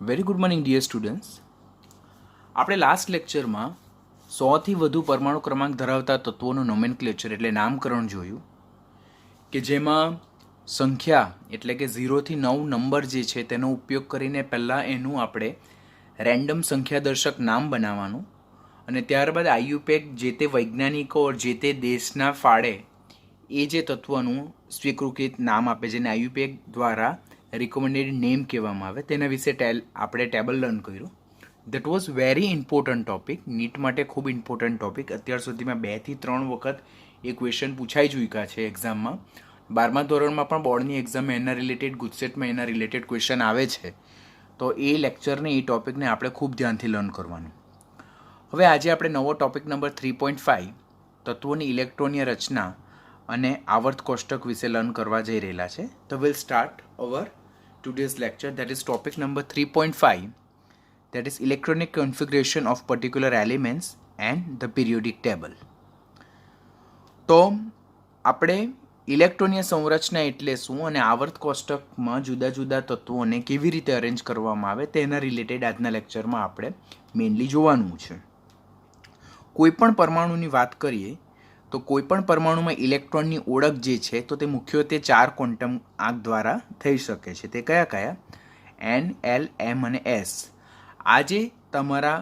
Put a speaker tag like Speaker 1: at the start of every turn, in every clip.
Speaker 1: Very good morning dear students. આપણે last લેક્ચરમાં 100થી વધુ પરમાણુ ક્રમાંક ધરાવતા તત્વોનું નોમેનક્લેચર એટલે નામકરણ જોયું, કે જેમાં સંખ્યા એટલે કે 0થી 9 નંબર જે છે તેનો ઉપયોગ કરીને પહેલાં એનું આપણે રેન્ડમ સંખ્યાદર્શક નામ બનાવવાનું અને ત્યારબાદ આઈયુપેક જે તે વૈજ્ઞાનિકો જે તે દેશના ફાળે એ જે તત્વનું સ્વીકૃત નામ આપે જેને આઈયુપેક દ્વારા રિકમેન્ડેડ નેમ કહેવામાં આવે તેના વિશે આપણે ટેબલ લર્ન કર્યું. That was very important topic, NEET માટે ખૂબ ઇમ્પોર્ટન્ટ ટોપિક. અત્યાર સુધીમાં 2 થી 3 વખત એ ક્વેશ્ચન પૂછાઈ ચૂક્યા છે એક્ઝામમાં. 12મા ધોરણમાં પણ બોર્ડની એક્ઝામમાં એના રિલેટેડ, ગુજસેટમાં એના રિલેટેડ ક્વેશ્ચન આવે છે. તો એ લેક્ચરને, એ ટોપિકને આપણે ખૂબ ધ્યાનથી લર્ન કરવાનું. હવે આજે આપણે નવો ટોપિક નંબર 3.5 તત્વોની ઇલેક્ટ્રોનીય રચના અને આવર્ત કોષ્ટક વિશે લર્ન કરવા જઈ રહેલા છે. તો will start our today's lecture, that is topic number 3.5, that is electronic configuration of particular elements and the periodic table. તો આપણે ઇલેક્ટ્રોનીય સંરચના એટલે શું અને આવર્ત કોષ્ટકમાં જુદા જુદા તત્વોને કેવી રીતે અરેન્જ કરવામાં આવે તેના રિલેટેડ આજના લેક્ચરમાં આપણે મેઇનલી જોવાનું છે. કોઈ પણ પરમાણુની વાત કરીએ તો કોઈપણ પરમાણુમાં ઇલેક્ટ્રોનની ઓળખ જે છે તો તે મુખ્યત્વે 4 ક્વોન્ટમ આંક દ્વારા થઈ શકે છે. તે કયા કયા? N, L, M અને S. આ જે તમારા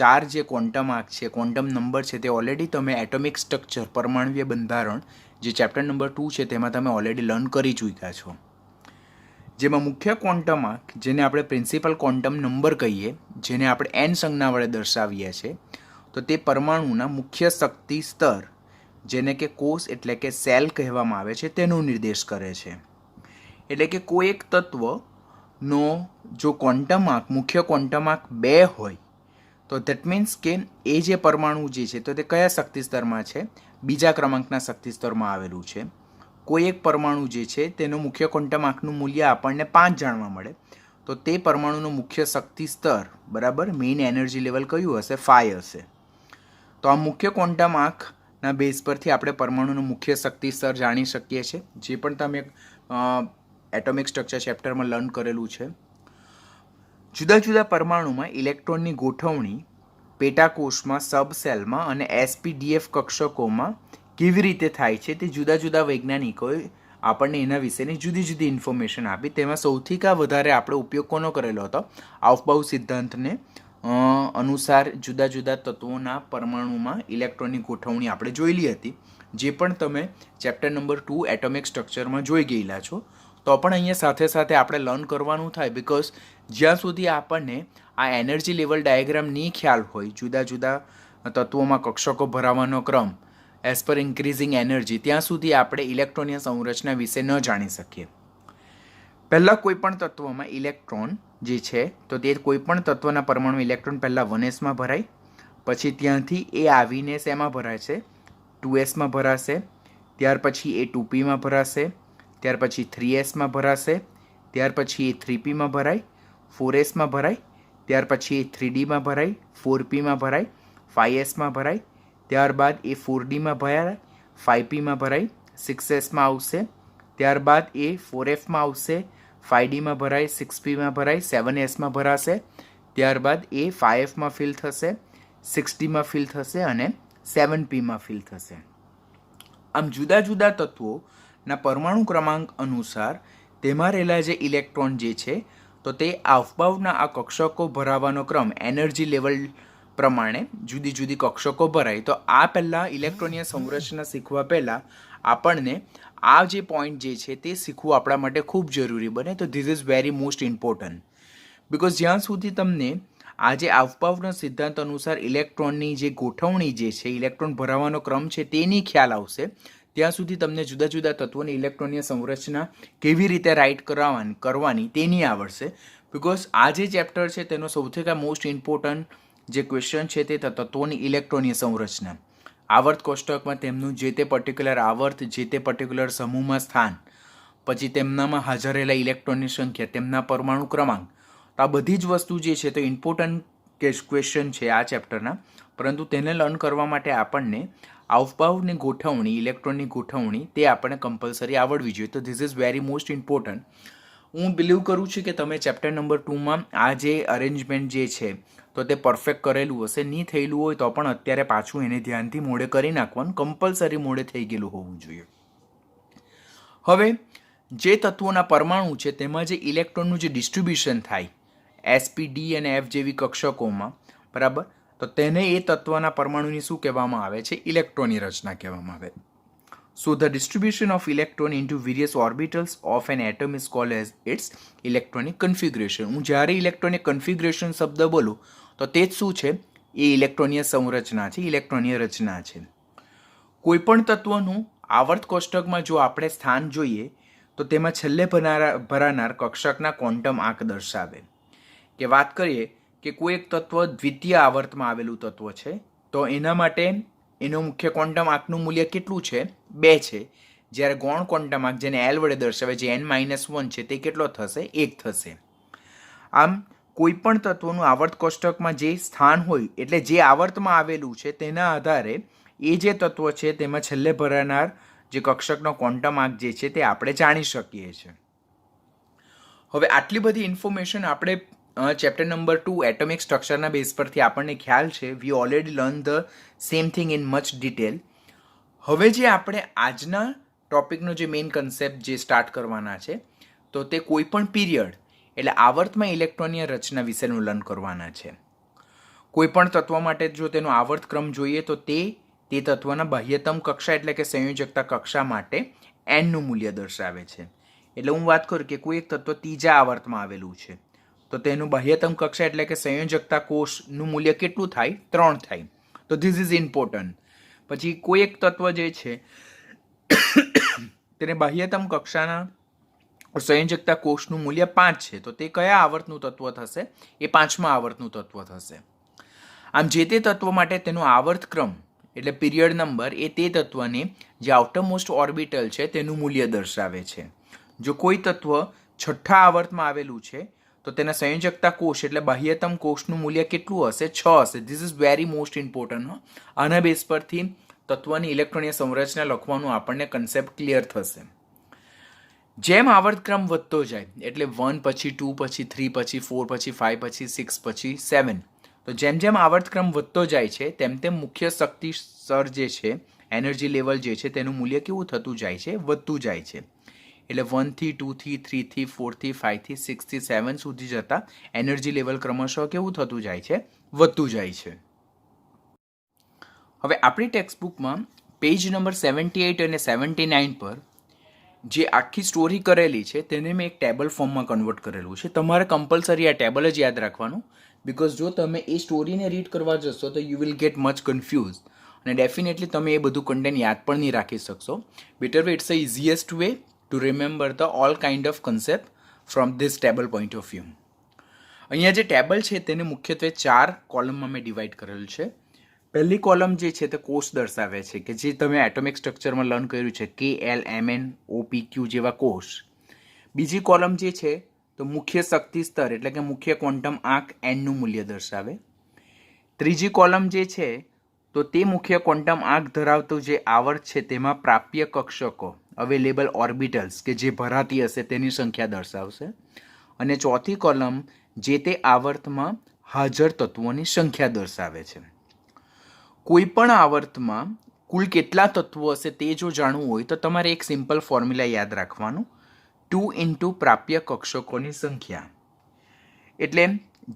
Speaker 1: 4 જે ક્વોન્ટમ આંક છે, ક્વોન્ટમ નંબર છે, તે ઓલરેડી તમે એટોમિક સ્ટ્રક્ચર, પરમાણુય બંધારણ, જે ચેપ્ટર નંબર 2 છે તેમાં તમે ઓલરેડી લર્ન કરી ચૂક્યા છો. જેમાં મુખ્ય ક્વોન્ટમ આંક, જેને આપણે પ્રિન્સિપલ ક્વોન્ટમ નંબર કહીએ, જેને આપણે N સંજ્ઞા વડે દર્શાવીએ છીએ, તો તે પરમાણુના મુખ્ય શક્તિ સ્તર, જેને કે કોષ એટલે કે સેલ કહેવામાં આવે છે, તેનો નિર્દેશ કરે છે. એટલે કે કોઈ એક તત્વનો જો ક્વોન્ટમ આંક, મુખ્ય ક્વોન્ટમ આંક 2 હોય તો ધેટ મીન્સ કે એ જે પરમાણુ જે છે તો તે કયા શક્તિ સ્તરમાં છે? બીજા ક્રમાંકના શક્તિ સ્તરમાં આવેલું છે. કોઈ એક પરમાણુ જે છે તેનો મુખ્ય ક્વોન્ટમ આંકનું મૂલ્ય આપણને 5 જાણવા મળે તો તે પરમાણુનું મુખ્ય શક્તિ સ્તર, બરાબર, મેઇન એનર્જી લેવલ કયું હશે? 5 હશે. તો આ મુખ્ય ક્વોન્ટમ આંક ના બેઝ પરથી આપણે પરમાણુનું મુખ્ય શક્તિ સ્તર જાણી શકીએ છીએ, જે પણ તમે એટોમિક સ્ટ્રક્ચર ચેપ્ટરમાં લર્ન કરેલું છે. જુદા જુદા પરમાણુમાં ઇલેક્ટ્રોનની ગોઠવણી પેટાકોષમાં, સબસેલમાં અને એસપીડીએફ કક્ષકોમાં કેવી રીતે થાય છે તે જુદા જુદા વૈજ્ઞાનિકોએ આપણને એના વિશેની જુદી જુદી ઇન્ફોર્મેશન આપી. તેમાં સૌથી વધારે આપણે ઉપયોગ કોનો કરેલો હતો? આઉફબાઉ સિદ્ધાંતને અનુસાર જુદા જુદા તત્વોના પરમાણુમાં ઇલેક્ટ્રોનની ગોઠવણી આપણે જોયેલી હતી, જે પણ તમે ચેપ્ટર નંબર 2 એટોમિક સ્ટ્રક્ચરમાં જોઈ ગયેલા છો. તો પણ અહીંયા સાથે સાથે આપણે લર્ન કરવાનું થાય, બિકોઝ જ્યાં સુધી આપણને આ એનર્જી લેવલ ડાયાગ્રામ નહીં ખ્યાલ હોય, જુદા જુદા તત્વોમાં કક્ષકો ભરાવાનો ક્રમ એઝ પર ઇન્ક્રીઝિંગ એનર્જી, ત્યાં સુધી આપણે ઇલેક્ટ્રોનીય સંરચના વિશે ન જાણી શકીએ. પહેલાં કોઈ પણ તત્વમાં ઇલેક્ટ્રોન જે છે તો તે કોઈ પણ તત્વના પરમાણુ ઇલેક્ટ્રોન પહેલાં 1sમાં ભરાય, પછી ત્યાંથી એ આવીને શેમાં ભરાય છે? 2sમાં ભરાશે, ત્યાર પછી એ 2pમાં ભરાશે, ત્યાર પછી 3sમાં ભરાશે, ત્યાર પછી એ 3pમાં ભરાય, 4sમાં ભરાય, ત્યાર પછી એ 3dમાં ભરાય, 4pમાં ભરાય, 5sમાં ભરાય, ત્યારબાદ એ 4dમાં ભરાય, 5pમાં ભરાય, 6sમાં આવશે, ત્યારબાદ એ 4fમાં આવશે, 5dમાં ભરાય, 6pમાં ભરાય, 7sમાં ભરાશે, ત્યારબાદ એ 5fમાં ફિલ થશે, 6dમાં ફિલ થશે અને 7pમાં ફિલ થશે. આમ જુદા જુદા તત્વોના પરમાણુ ક્રમાંક અનુસાર તેમાં રહેલા જે ઇલેક્ટ્રોન જે છે તો તે આફબાઉના આ કક્ષકો ભરાવાનો ક્રમ એનર્જી લેવલ પ્રમાણે જુદી જુદી કક્ષકો ભરાય. તો આ પહેલાં ઇલેક્ટ્રોનીય સંરચના શીખવા પહેલાં આપણને આ જે પોઈન્ટ જે છે તે શીખવું આપણા માટે ખૂબ જરૂરી બને. તો this is very most important, because જ્યાં સુધી તમને આ જે આફબાઉના સિદ્ધાંત અનુસાર ઇલેક્ટ્રોનની જે ગોઠવણી જે છે, ઇલેક્ટ્રોન ભરાવાનો ક્રમ છે તેની ખ્યાલ આવશે, ત્યાં સુધી તમને જુદા જુદા તત્વોની ઇલેક્ટ્રોનીય સંરચના કેવી રીતે રાઇટ કરવાની તેની આવડશે. બિકોઝ આ જે ચેપ્ટર છે તેનો સૌથી મોસ્ટ ઇમ્પોર્ટન્ટ જે ક્વેશ્ચન છે તે તત્વોની ઇલેક્ટ્રોનીય સંરચના, આવર્ત કોષ્ટકમાં તેમનું જે તે પર્ટિક્યુલર આવર્ત, જે તે પર્ટિક્યુલર સમૂહમાં સ્થાન, પછી તેમનામાં હાજર રહેલા ઇલેક્ટ્રોનની સંખ્યા, તેમના પરમાણુ ક્રમાંક. તો આ બધી જ વસ્તુ જે છે તો ઇમ્પોર્ટન્ટ ક્વેશ્ચન છે આ ચેપ્ટરના, પરંતુ તેને લર્ન કરવા માટે આપણને આઉફબાઉની ગોઠવણી, ઇલેક્ટ્રોનની ગોઠવણી તે આપણને કમ્પલસરી આવડવી જોઈએ. તો this is very most important. હું બિલીવ કરું છું કે તમે ચેપ્ટર નંબર 2માં આ જે અરેન્જમેન્ટ જે છે તો તે પરફેક્ટ કરેલું હશે. નહીં થયેલું હોય તો પણ અત્યારે પાછું એને ધ્યાનથી મોડે કરી નાખવાનું. કમ્પલસરી મોડે થઈ ગયેલું હોવું જોઈએ. હવે જે તત્વોના પરમાણુ છે તેમાં જે ઇલેક્ટ્રોનનું જે ડિસ્ટ્રીબ્યુશન થાય SP, D અને F જેવી કક્ષકોમાં, બરાબર, તો તેને એ તત્વના પરમાણુની શું કહેવામાં આવે છે? ઇલેક્ટ્રોનની રચના કહેવામાં આવે. So the distribution of electron into various orbitals of an atom is called as its electronic configuration. હું જ્યારે ઇલેક્ટ્રોનિક કન્ફિગ્યુરેશન શબ્દ બોલું તો તે જ શું છે? એ ઇલેક્ટ્રોનીય સંરચના છે, ઇલેક્ટ્રોનીય રચના છે. કોઈપણ તત્વનું આવર્ત કોષ્ટકમાં જો આપણે સ્થાન જોઈએ તો તેમાં છેલ્લે ભરાનાર કક્ષકના ક્વોન્ટમ આંક દર્શાવે. કે વાત કરીએ કે કોઈ એક તત્વ દ્વિતીય આવર્તમાં આવેલું તત્વ છે તો એના માટે એનો મુખ્ય ક્વોન્ટમ આંકનું મૂલ્ય કેટલું છે? 2 છે. જ્યારે ગૌણ ક્વોન્ટમ આંક જેને L વડે દર્શાવે જે n-1 છે તે કેટલો થશે? 1 થશે. આમ કોઈ પણ તત્વનું આવર્ત કોષ્ટકમાં જે સ્થાન હોય એટલે જે આવર્તમાં આવેલું છે તેના આધારે એ જે તત્વ છે તેમાં છેલ્લે ભરાનાર જે કક્ષકનો ક્વોન્ટમ આંક જે છે તે આપણે જાણી શકીએ છીએ. હવે આટલી બધી ઇન્ફોર્મેશન આપણે ચેપ્ટર નંબર 2 એટોમિક સ્ટ્રક્ચરના બેઝ પરથી આપણને ખ્યાલ છે. We already learn the same thing in much detail. હવે જે આપણે આજના ટોપિકનો જે મેઇન કન્સેપ્ટ જે સ્ટાર્ટ કરવાના છે તો તે કોઈ પણ પીરિયડ એટલે આવર્તમાં ઇલેક્ટ્રોનીય રચના વિશેનું લર્ન કરવાના છે. કોઈ પણ તત્વ માટે જો તેનો આવર્ત ક્રમ જોઈએ તો તે તત્વના બાહ્યતમ કક્ષા એટલે કે સંયોજકતા કક્ષા માટે n નું મૂલ્ય દર્શાવે છે. એટલે હું વાત કરું કે કોઈ એક તત્વ ત્રીજા આવર્તમાં આવેલું છે તો તેનું બાહ્યતમ કક્ષા એટલે કે સંયોજકતા કોષનું મૂલ્ય કેટલું થાય? 3 થાય. તો ધીસ ઇઝ ઇમ્પોર્ટન્ટ. પછી કોઈ એક તત્વ જે છે તેને બાહ્યતમ કક્ષાના સંયોજકતા કોષનું મૂલ્ય 5 છે તો તે કયા આવર્તનું તત્વ થશે? એ 5મા આવર્તનું તત્વ થશે. આમ જે તે તત્વ માટે તેનો આવર્ત ક્રમ એટલે પીરિયડ નંબર એ તે તત્વને જે આઉટરમોસ્ટ ઓર્બિટલ છે તેનું મૂલ્ય દર્શાવે છે. જો કોઈ તત્વ 6થા આવર્તમાં આવેલું છે તો તેના સંયોજકતા કોષ એટલે બાહ્યતમ કોષનું મૂલ્ય કેટલું હશે? 6 હશે. This is very most important. આના બેઝ પરથી તત્વની ઇલેક્ટ્રોનીય સંરચના લખવાનું આપણને કન્સેપ્ટ ક્લિયર થશે. જેમ આવર્તક્રમ વધતો જાય એટલે 1 પછી 2 પછી 3 પછી 4 પછી 5 પછી 6 પછી 7, તો જેમ જેમ આવર્તક્રમ વધતો જાય છે તેમ તેમ મુખ્ય શક્તિ સ્તર જે છે, એનર્જી લેવલ જે છે તેનું મૂલ્ય કેવું થતું જાય છે? વધતું જાય છે. એટલે 1 થી 2 થી 3 થી 4 થી 5 થી 6 થી 7 સુધી જતા એનર્જી લેવલ ક્રમશઃ કેવું થતું જાય છે? વધતું જાય છે. હવે આપણી ટેક્સ્ટબુકમાં પેજ નંબર 78 અને 79 પર જે આખી સ્ટોરી કરેલી છે તેને મેં એક ટેબલ ફોર્મમાં કન્વર્ટ કરેલું છે. તમારે કમ્પલસરી આ ટેબલ જ યાદ રાખવાનું, બિકોઝ જો તમે એ સ્ટોરીને રીડ કરવા જશો તો you will get much confuse અને ડેફિનેટલી તમે એ બધું કન્ટેન્ટ યાદ પણ નહીં રાખી શકશો. Better way it's a easiest way to remember the all kind of concept from this table point of view. અહીંયા જે ટેબલ છે તેને મુખ્યત્વે 4 કોલમમાં મેં ડિવાઈડ કરેલ છે. પહેલી કોલમ જે છે તે કોષ દર્શાવે છે કે જે તમે એટોમિક સ્ટ્રક્ચરમાં લર્ન કર્યું છે K, L, Mn, O, P, Q જેવા કોષ. બીજી કોલમ જે છે તો મુખ્ય શક્તિ સ્તર એટલે કે મુખ્ય ક્વોન્ટમ આંક n નું મૂલ્ય દર્શાવે. ત્રીજી કોલમ જે છે તો તે મુખ્ય ક્વોન્ટમ આંક ધરાવતું જે આવર્ત છે તેમાં પ્રાપ્ય કક્ષકો અવેલેબલ ઓર્બિટલ્સ કે જે ભરાતી હશે તેની સંખ્યા દર્શાવશે. અને ચોથી કોલમ જે તે આવર્તમાં હાજર તત્વોની સંખ્યા દર્શાવે છે. કોઈ પણ આવર્તમાં કુલ કેટલા તત્વો હશે તે જો જાણવું હોય તો તમારે એક સિમ્પલ ફોર્મ્યુલા યાદ રાખવાનું, 2 × પ્રાપ્ય કક્ષકોની સંખ્યા. એટલે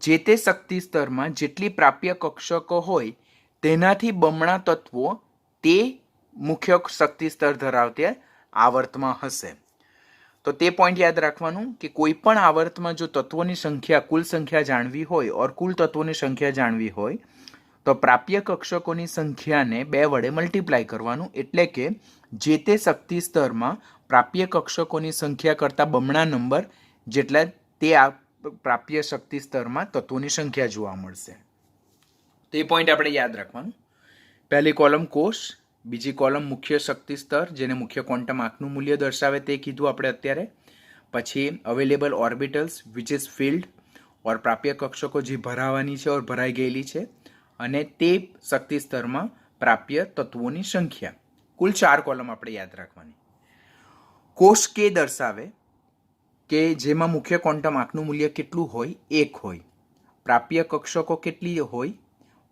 Speaker 1: જે તે શક્તિ સ્તરમાં જેટલી પ્રાપ્ય કક્ષકો હોય તેનાથી બમણા તત્વો તે મુખ્ય શક્તિ સ્તર ધરાવતી આવર્તમાં હશે. તો તે પોઈન્ટ યાદ રાખવાનું કે કોઈ પણ આવર્તમાં જો તત્વોની સંખ્યા કુલ સંખ્યા જાણવી હોય ઓર કુલ તત્વોની સંખ્યા જાણવી હોય તો પ્રાપ્ય કક્ષકોની સંખ્યાને 2 વડે મલ્ટીપ્લાય કરવાનું, એટલે કે જે તે શક્તિ સ્તરમાં પ્રાપ્ય કક્ષકોની સંખ્યા કરતાં બમણા નંબર જેટલા તે પ્રાપ્ય શક્તિ સ્તરમાં તત્વોની સંખ્યા જોવા મળશે. તો એ પોઈન્ટ આપણે યાદ રાખવાનું. પહેલી કોલમ કોષ, બીજી કોલમ મુખ્ય શક્તિ સ્તર જેને મુખ્ય ક્વોન્ટમ આંકનું મૂલ્ય દર્શાવે તે કીધું આપણે અત્યારે. પછી available orbitals which is filled or પ્રાપ્ય કક્ષકો જે ભરાવાની છે ઓર ભરાઈ ગયેલી છે, અને તે શક્તિ સ્તરમાં પ્રાપ્ય તત્વોની સંખ્યા. કુલ 4 કોલમ આપણે યાદ રાખવાની. કોષ કે દર્શાવે કે જેમાં મુખ્ય ક્વોન્ટમ આંકનું મૂલ્ય કેટલું હોય? 1 હોય. પ્રાપ્ય કક્ષકો કેટલી હોય?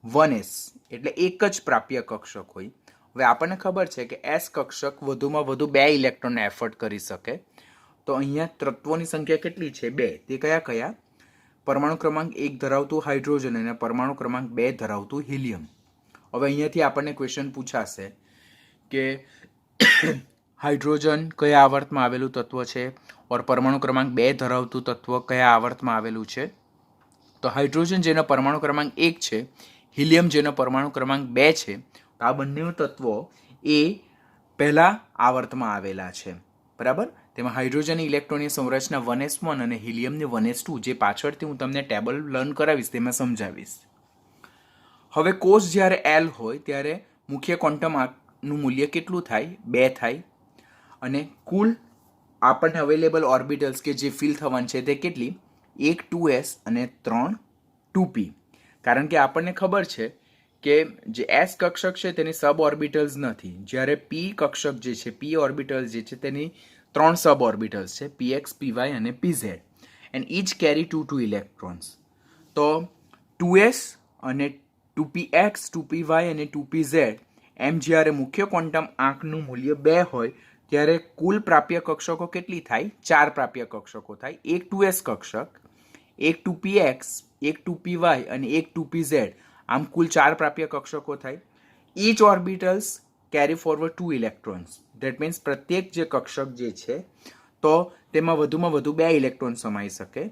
Speaker 1: 1s, એટલે એક જ પ્રાપ્ય કક્ષક હોય. હવે આપણને ખબર છે કે એસ કક્ષક વધુમાં વધુ 2 ઇલેક્ટ્રોનને એફર્ટ કરી શકે. તો અહીંયા તત્વોની સંખ્યા કેટલી છે? 2. તે કયા કયા? પરમાણુ ક્રમાંક 1 ધરાવતું હાઇડ્રોજન અને પરમાણુ ક્રમાંક 2 ધરાવતું હિલિયમ. હવે અહીંયાથી આપણને ક્વેશ્ચન પૂછાશે કે હાઇડ્રોજન કયા આવર્તમાં આવેલું તત્વ છે ઓર પરમાણુ ક્રમાંક 2 ધરાવતું તત્વ કયા આવર્તમાં આવેલું છે? તો હાઇડ્રોજન જેનો પરમાણુ ક્રમાંક 1 છે, હિલિયમ જેનો પરમાણુ ક્રમાંક 2 છે, તો આ બંને તત્વો એ પહેલા આવર્તમાં આવેલા છે. બરાબર? તેમાં હાઇડ્રોજનની ઇલેક્ટ્રોનની સંરચના 1s1 અને હિલિયમની 1s2, જે પાછળથી હું તમને ટેબલ લર્ન કરાવીશ તેમાં સમજાવીશ. હવે કોષ જ્યારે L હોય ત્યારે મુખ્ય ક્વોન્ટમ આંકનું મૂલ્ય કેટલું થાય? 2 થાય. અને કુલ આપણને અવેલેબલ ઓર્બિટલ્સ કે જે ફિલ થવાની છે તે કેટલી? 1 2s અને 3 2p. કારણ કે આપણને ખબર છે કે જે એસ કક્ષક છે તેની સબ ઓર્બિટલ્સ નથી, જ્યારે પી કક્ષક જે છે, પી ઓર્બિટલ્સ જે છે તેની 3 સબ ઓર્બિટલ્સ છે, px py અને pz, and each carry 2 electrons. તો 2s અને 2px 2py અને 2pz એમ જ્યારે મુખ્ય ક્વોન્ટમ આંકનું મૂલ્ય 2 હોય ત્યારે કુલ પ્રાપ્ય કક્ષકો કેટલી થાય? 4 પ્રાપ્ય કક્ષકો થાય. એક 2s કક્ષક, એક 2px, એક 2py અને એક 2pz, આમ કુલ 4 પ્રાપ્ય કક્ષકો થાય. Each orbitals carry forward 2 electrons. That means પ્રત્યેક જે કક્ષક જે છે તો તેમાં વધુમાં વધુ 2 ઇલેક્ટ્રોન સમાઈ શકે.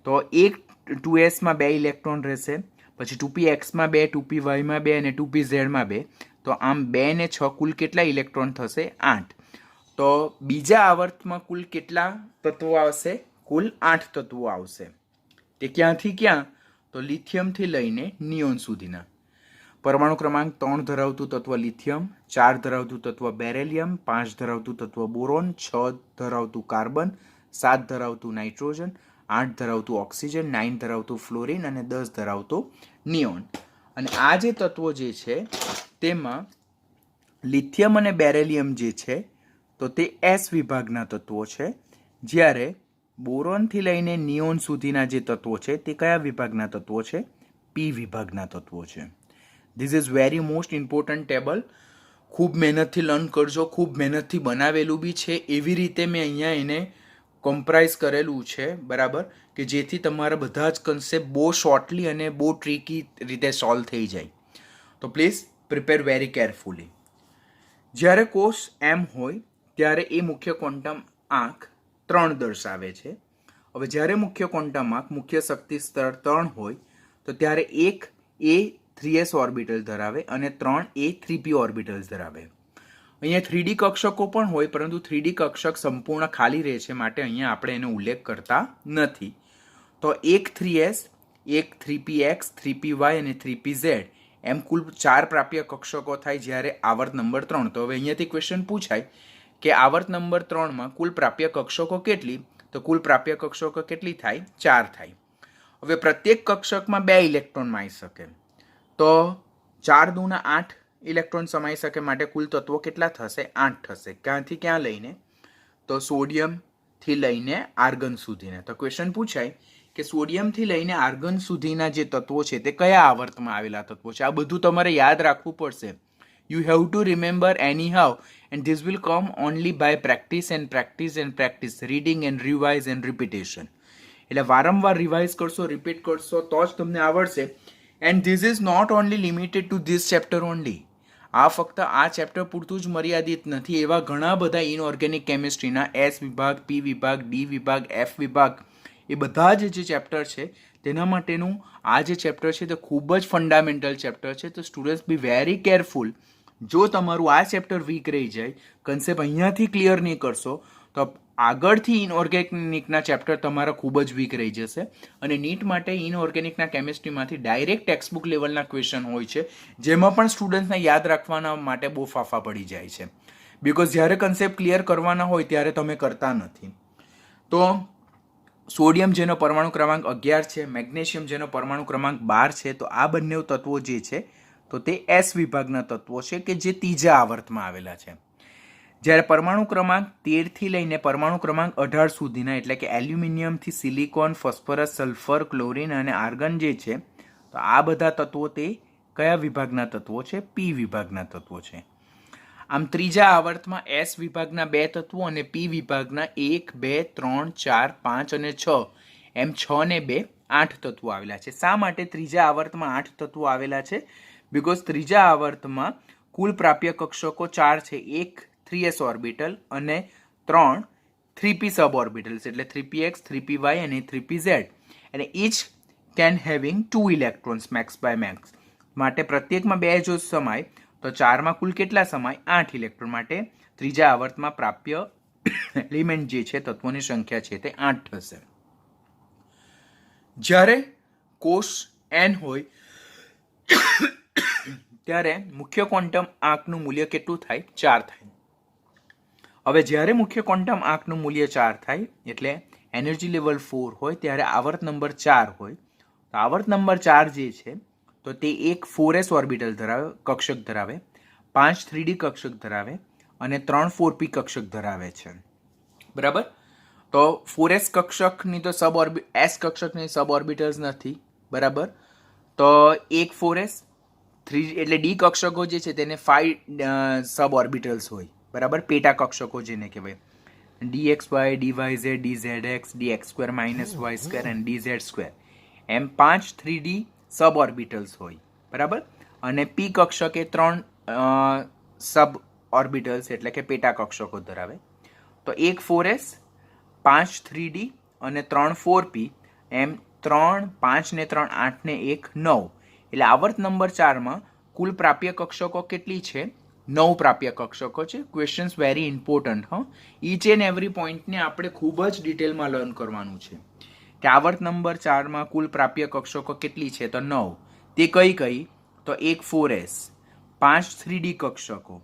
Speaker 1: તો એક 2sમાં 2 ઇલેક્ટ્રોન રહેશે, પછી 2pxમાં 2, 2pyમાં 2 અને 2pzમાં 2. તો આમ 2 ને 6 કુલ કેટલા ઇલેક્ટ્રોન થશે? 8. તો બીજા આવર્તમાં કુલ કેટલા તત્વો આવશે? કુલ 8 તત્વો આવશે. તે ક્યાંથી ક્યાં? તો લિથિયમથી લઈને નિયોન સુધીના. પરમાણુ ક્રમાંક 3 ધરાવતું તત્વ લિથિયમ, 4 ધરાવતું તત્વ બેરેલિયમ, 5 ધરાવતું તત્વ બોરોન, 6 ધરાવતું કાર્બન, 7 ધરાવતું નાઇટ્રોજન, 8 ધરાવતું ઓક્સિજન, 9 ધરાવતું ફ્લોરિન અને 10 ધરાવતું નિયોન. અને આ જે તત્વો જે છે તેમાં લિથિયમ અને બેરેલિયમ જે છે તો તે એસ વિભાગના તત્વો છે, જ્યારે બોરોનથી લઈને નિયોન સુધીના જે તત્વો છે તે કયા વિભાગના તત્વો છે? પી વિભાગના તત્વો છે. This is very most important table. ખૂબ મહેનતથી લર્ન કરજો, ખૂબ મહેનતથી બનાવેલું બી છે. એવી રીતે મેં અહીંયા એને કોમ્પ્રાઇઝ કરેલું છે, બરાબર, કે જેથી તમારા બધા જ કન્સેપ્ટ બહુ શોર્ટલી અને બહુ ટ્રીકી રીતે સોલ્વ થઈ જાય. તો પ્લીઝ પ્રિપેર વેરી કેરફુલી. જ્યારે કોષ એમ હોય ત્યારે એ મુખ્ય ક્વોન્ટમ આંક 3 દર્શાવે છે. હવે જ્યારે મુખ્ય ક્વોન્ટમ આંક મુખ્ય શક્તિ સ્તર 3 હોય તો ત્યારે એક એ 3s ઓર્બિટલ ધરાવે અને 3 એ 3p ઓર્બિટલ્સ ધરાવે. અહીંયા 3D કક્ષકો પણ હોય, પરંતુ 3D કક્ષક સંપૂર્ણ ખાલી રહે છે, માટે અહીંયા આપણે એનો ઉલ્લેખ કરતા નથી. તો એક 3s, એક 3px, 3py અને 3pz એમ કુલ 4 પ્રાપ્ય કક્ષકો થાય જ્યારે આવર્ત નંબર 3. તો હવે અહીંયાથી ક્વેશ્ચન પૂછાય કે આવર્ત નંબર 3માં કુલ પ્રાપ્ય કક્ષકો કેટલી? તો કુલ પ્રાપ્ય કક્ષકો કેટલી થાય? 4 થાય. હવે પ્રત્યેક કક્ષકમાં 2 ઇલેક્ટ્રોન માઈ શકે, તો 4 દુના 8 ઇલેક્ટ્રોન સમાઈ શકે, માટે કુલ તત્વો કેટલા થશે? 8 થશે. ક્યાંથી ક્યાં લઈને? તો સોડિયમથી લઈને આર્ગન સુધીના. તો ક્વેશ્ચન પૂછાય કે સોડિયમથી લઈને આર્ગન સુધીના જે તત્વો છે તે કયા આવર્તમાં આવેલા તત્વો છે? આ બધું તમારે યાદ રાખવું પડશે. You have to remember anyhow, and this will come only by practice and practice and practice, reading and revise and repetition. એટલે વારંવાર રિવાઇઝ કરશો, રિપીટ કરશો તો જ તમને આવડશે. And this is not only limited to this chapter only. આ ફક્ત આ ચેપ્ટર પૂરતું જ મર્યાદિત નથી. એવા ઘણા બધા ઇનઓર્ગેનિક કેમિસ્ટ્રીના એસ વિભાગ, પી વિભાગ, ડી વિભાગ, એફ વિભાગ, એ બધા જ જે ચેપ્ટર છે તેના માટેનું આ જે ચેપ્ટર છે તે ખૂબ જ ફંડામેન્ટલ ચેપ્ટર છે. તો સ્ટુડન્ટ્સ બી વેરી કેરફુલ. જો તમારું આ ચેપ્ટર વીક રહી જાય, કન્સેપ્ટ અહીંયાથી ક્લિયર નહીં કરશો, તો આગળથી ઇનઓર્ગેનિકના ચેપ્ટર તમારા ખૂબ જ વીક રહી જશે. અને નીટ માટે ઇનઓર્ગેનિકના કેમિસ્ટ્રીમાંથી ડાયરેક્ટ ટેક્સ્ટબુક લેવલના ક્વેશ્ચન હોય છે, જેમાં પણ સ્ટુડન્ટ્સને યાદ રાખવાના માટે બહુ ફાફા પડી જાય છે. બિકોઝ જ્યારે કન્સેપ્ટ ક્લિયર કરવાના હોય ત્યારે તમે કરતા નથી. તો સોડિયમ જેનો પરમાણુ ક્રમાંક 11 છે, મેગ્નેશિયમ જેનો પરમાણુ ક્રમાંક 12 છે, તો આ બંને તત્વો જે છે તો તે એસ વિભાગના તત્વો છે કે જે ત્રીજા આવર્તમાં આવેલા છે. જ્યારે પરમાણુ ક્રમાંક 13થી લઈને પરમાણુ ક્રમાંક 18 સુધીના એટલે કે એલ્યુમિનિયમથી સિલિકોન, ફોસ્ફરસ, સલ્ફર, ક્લોરિન અને આર્ગન જે છે, તો આ બધા તત્વો તે કયા વિભાગના તત્વો છે? પી વિભાગના તત્વો છે. આમ ત્રીજા આવર્તમાં એસ વિભાગના 2 તત્વો અને પી વિભાગના 1, 2, 3, 4, 5 અને 6 એમ 6 ને 2 8 તત્વો આવેલા છે. શા માટે ત્રીજા આવર્તમાં 8 તત્વો આવેલા છે? બિકોઝ ત્રીજા આવર્તમાં કુલ પ્રાપ્ય કક્ષકો 4 છે. એક 3s ઓર્બિટલ અને 3 3p સબ ઓર્બિટલ્સ એટલે 3px, 3py અને 3pz અને each can having 2 electrons max by max. માટે પ્રત્યેકમાં 2 જો સમાય તો 4માં કુલ કેટલા સમાય? 8 ઇલેક્ટ્રોન. માટે ત્રીજા આવર્તમાં પ્રાપ્ય એલિમેન્ટ જે છે તત્વોની સંખ્યા છે તે 8 થશે. જ્યારે કોષ n હોય ત્યારે મુખ્ય ક્વોન્ટમ આંકનું મૂલ્ય કેટલું થાય? 4 થાય. હવે જ્યારે મુખ્ય ક્વોન્ટમ આંકનું મૂલ્ય 4 થાય એટલે એનર્જી લેવલ 4 હોય ત્યારે આવર્ત નંબર 4 હોય. તો આવર્ત નંબર 4 જે છે તો તે એક 4s ઓર્બિટલ ધરાવે, કક્ષક ધરાવે, 5 3d કક્ષક ધરાવે અને 3 4p કક્ષક ધરાવે છે. બરાબર? તો 4s કક્ષકની તો s કક્ષકની સબ ઓર્બિટલ્સ નથી. બરાબર? તો એક 4s 3 એટલે d કક્ષકો જે છે તેને 5 સબ ઓર્બિટલ્સ હોય. બરાબર? પેટા કક્ષકો જેને કહેવાય dxy, dyz, dzx, dx2 - y2 અને dz2 એમ 5 3d સબ ઓર્બિટલ્સ હોય. બરાબર? અને p કક્ષક એ 3 સબ ઓર્બિટલ્સ એટલે કે પેટા કક્ષકો ધરાવે. તો એક 4s 5 3d અને 3 4p એમ 3 5 ને 3 8 ને 1 9 એટલે આવર્ત નંબર 4માં કુલ પ્રાપ્ય કક્ષકો કેટલી છે? 9 પ્રાપ્ય કક્ષકો છે. Questions very important. Inch and every પોઈન્ટને આપણે ખૂબ જ ડિટેલમાં લર્ન કરવાનું છે કે આવર્ત નંબર 4માં કુલ પ્રાપ્ય કક્ષકો કેટલી છે? તો 9. તે કઈ કઈ? તો એક 4s 5 3d કક્ષકો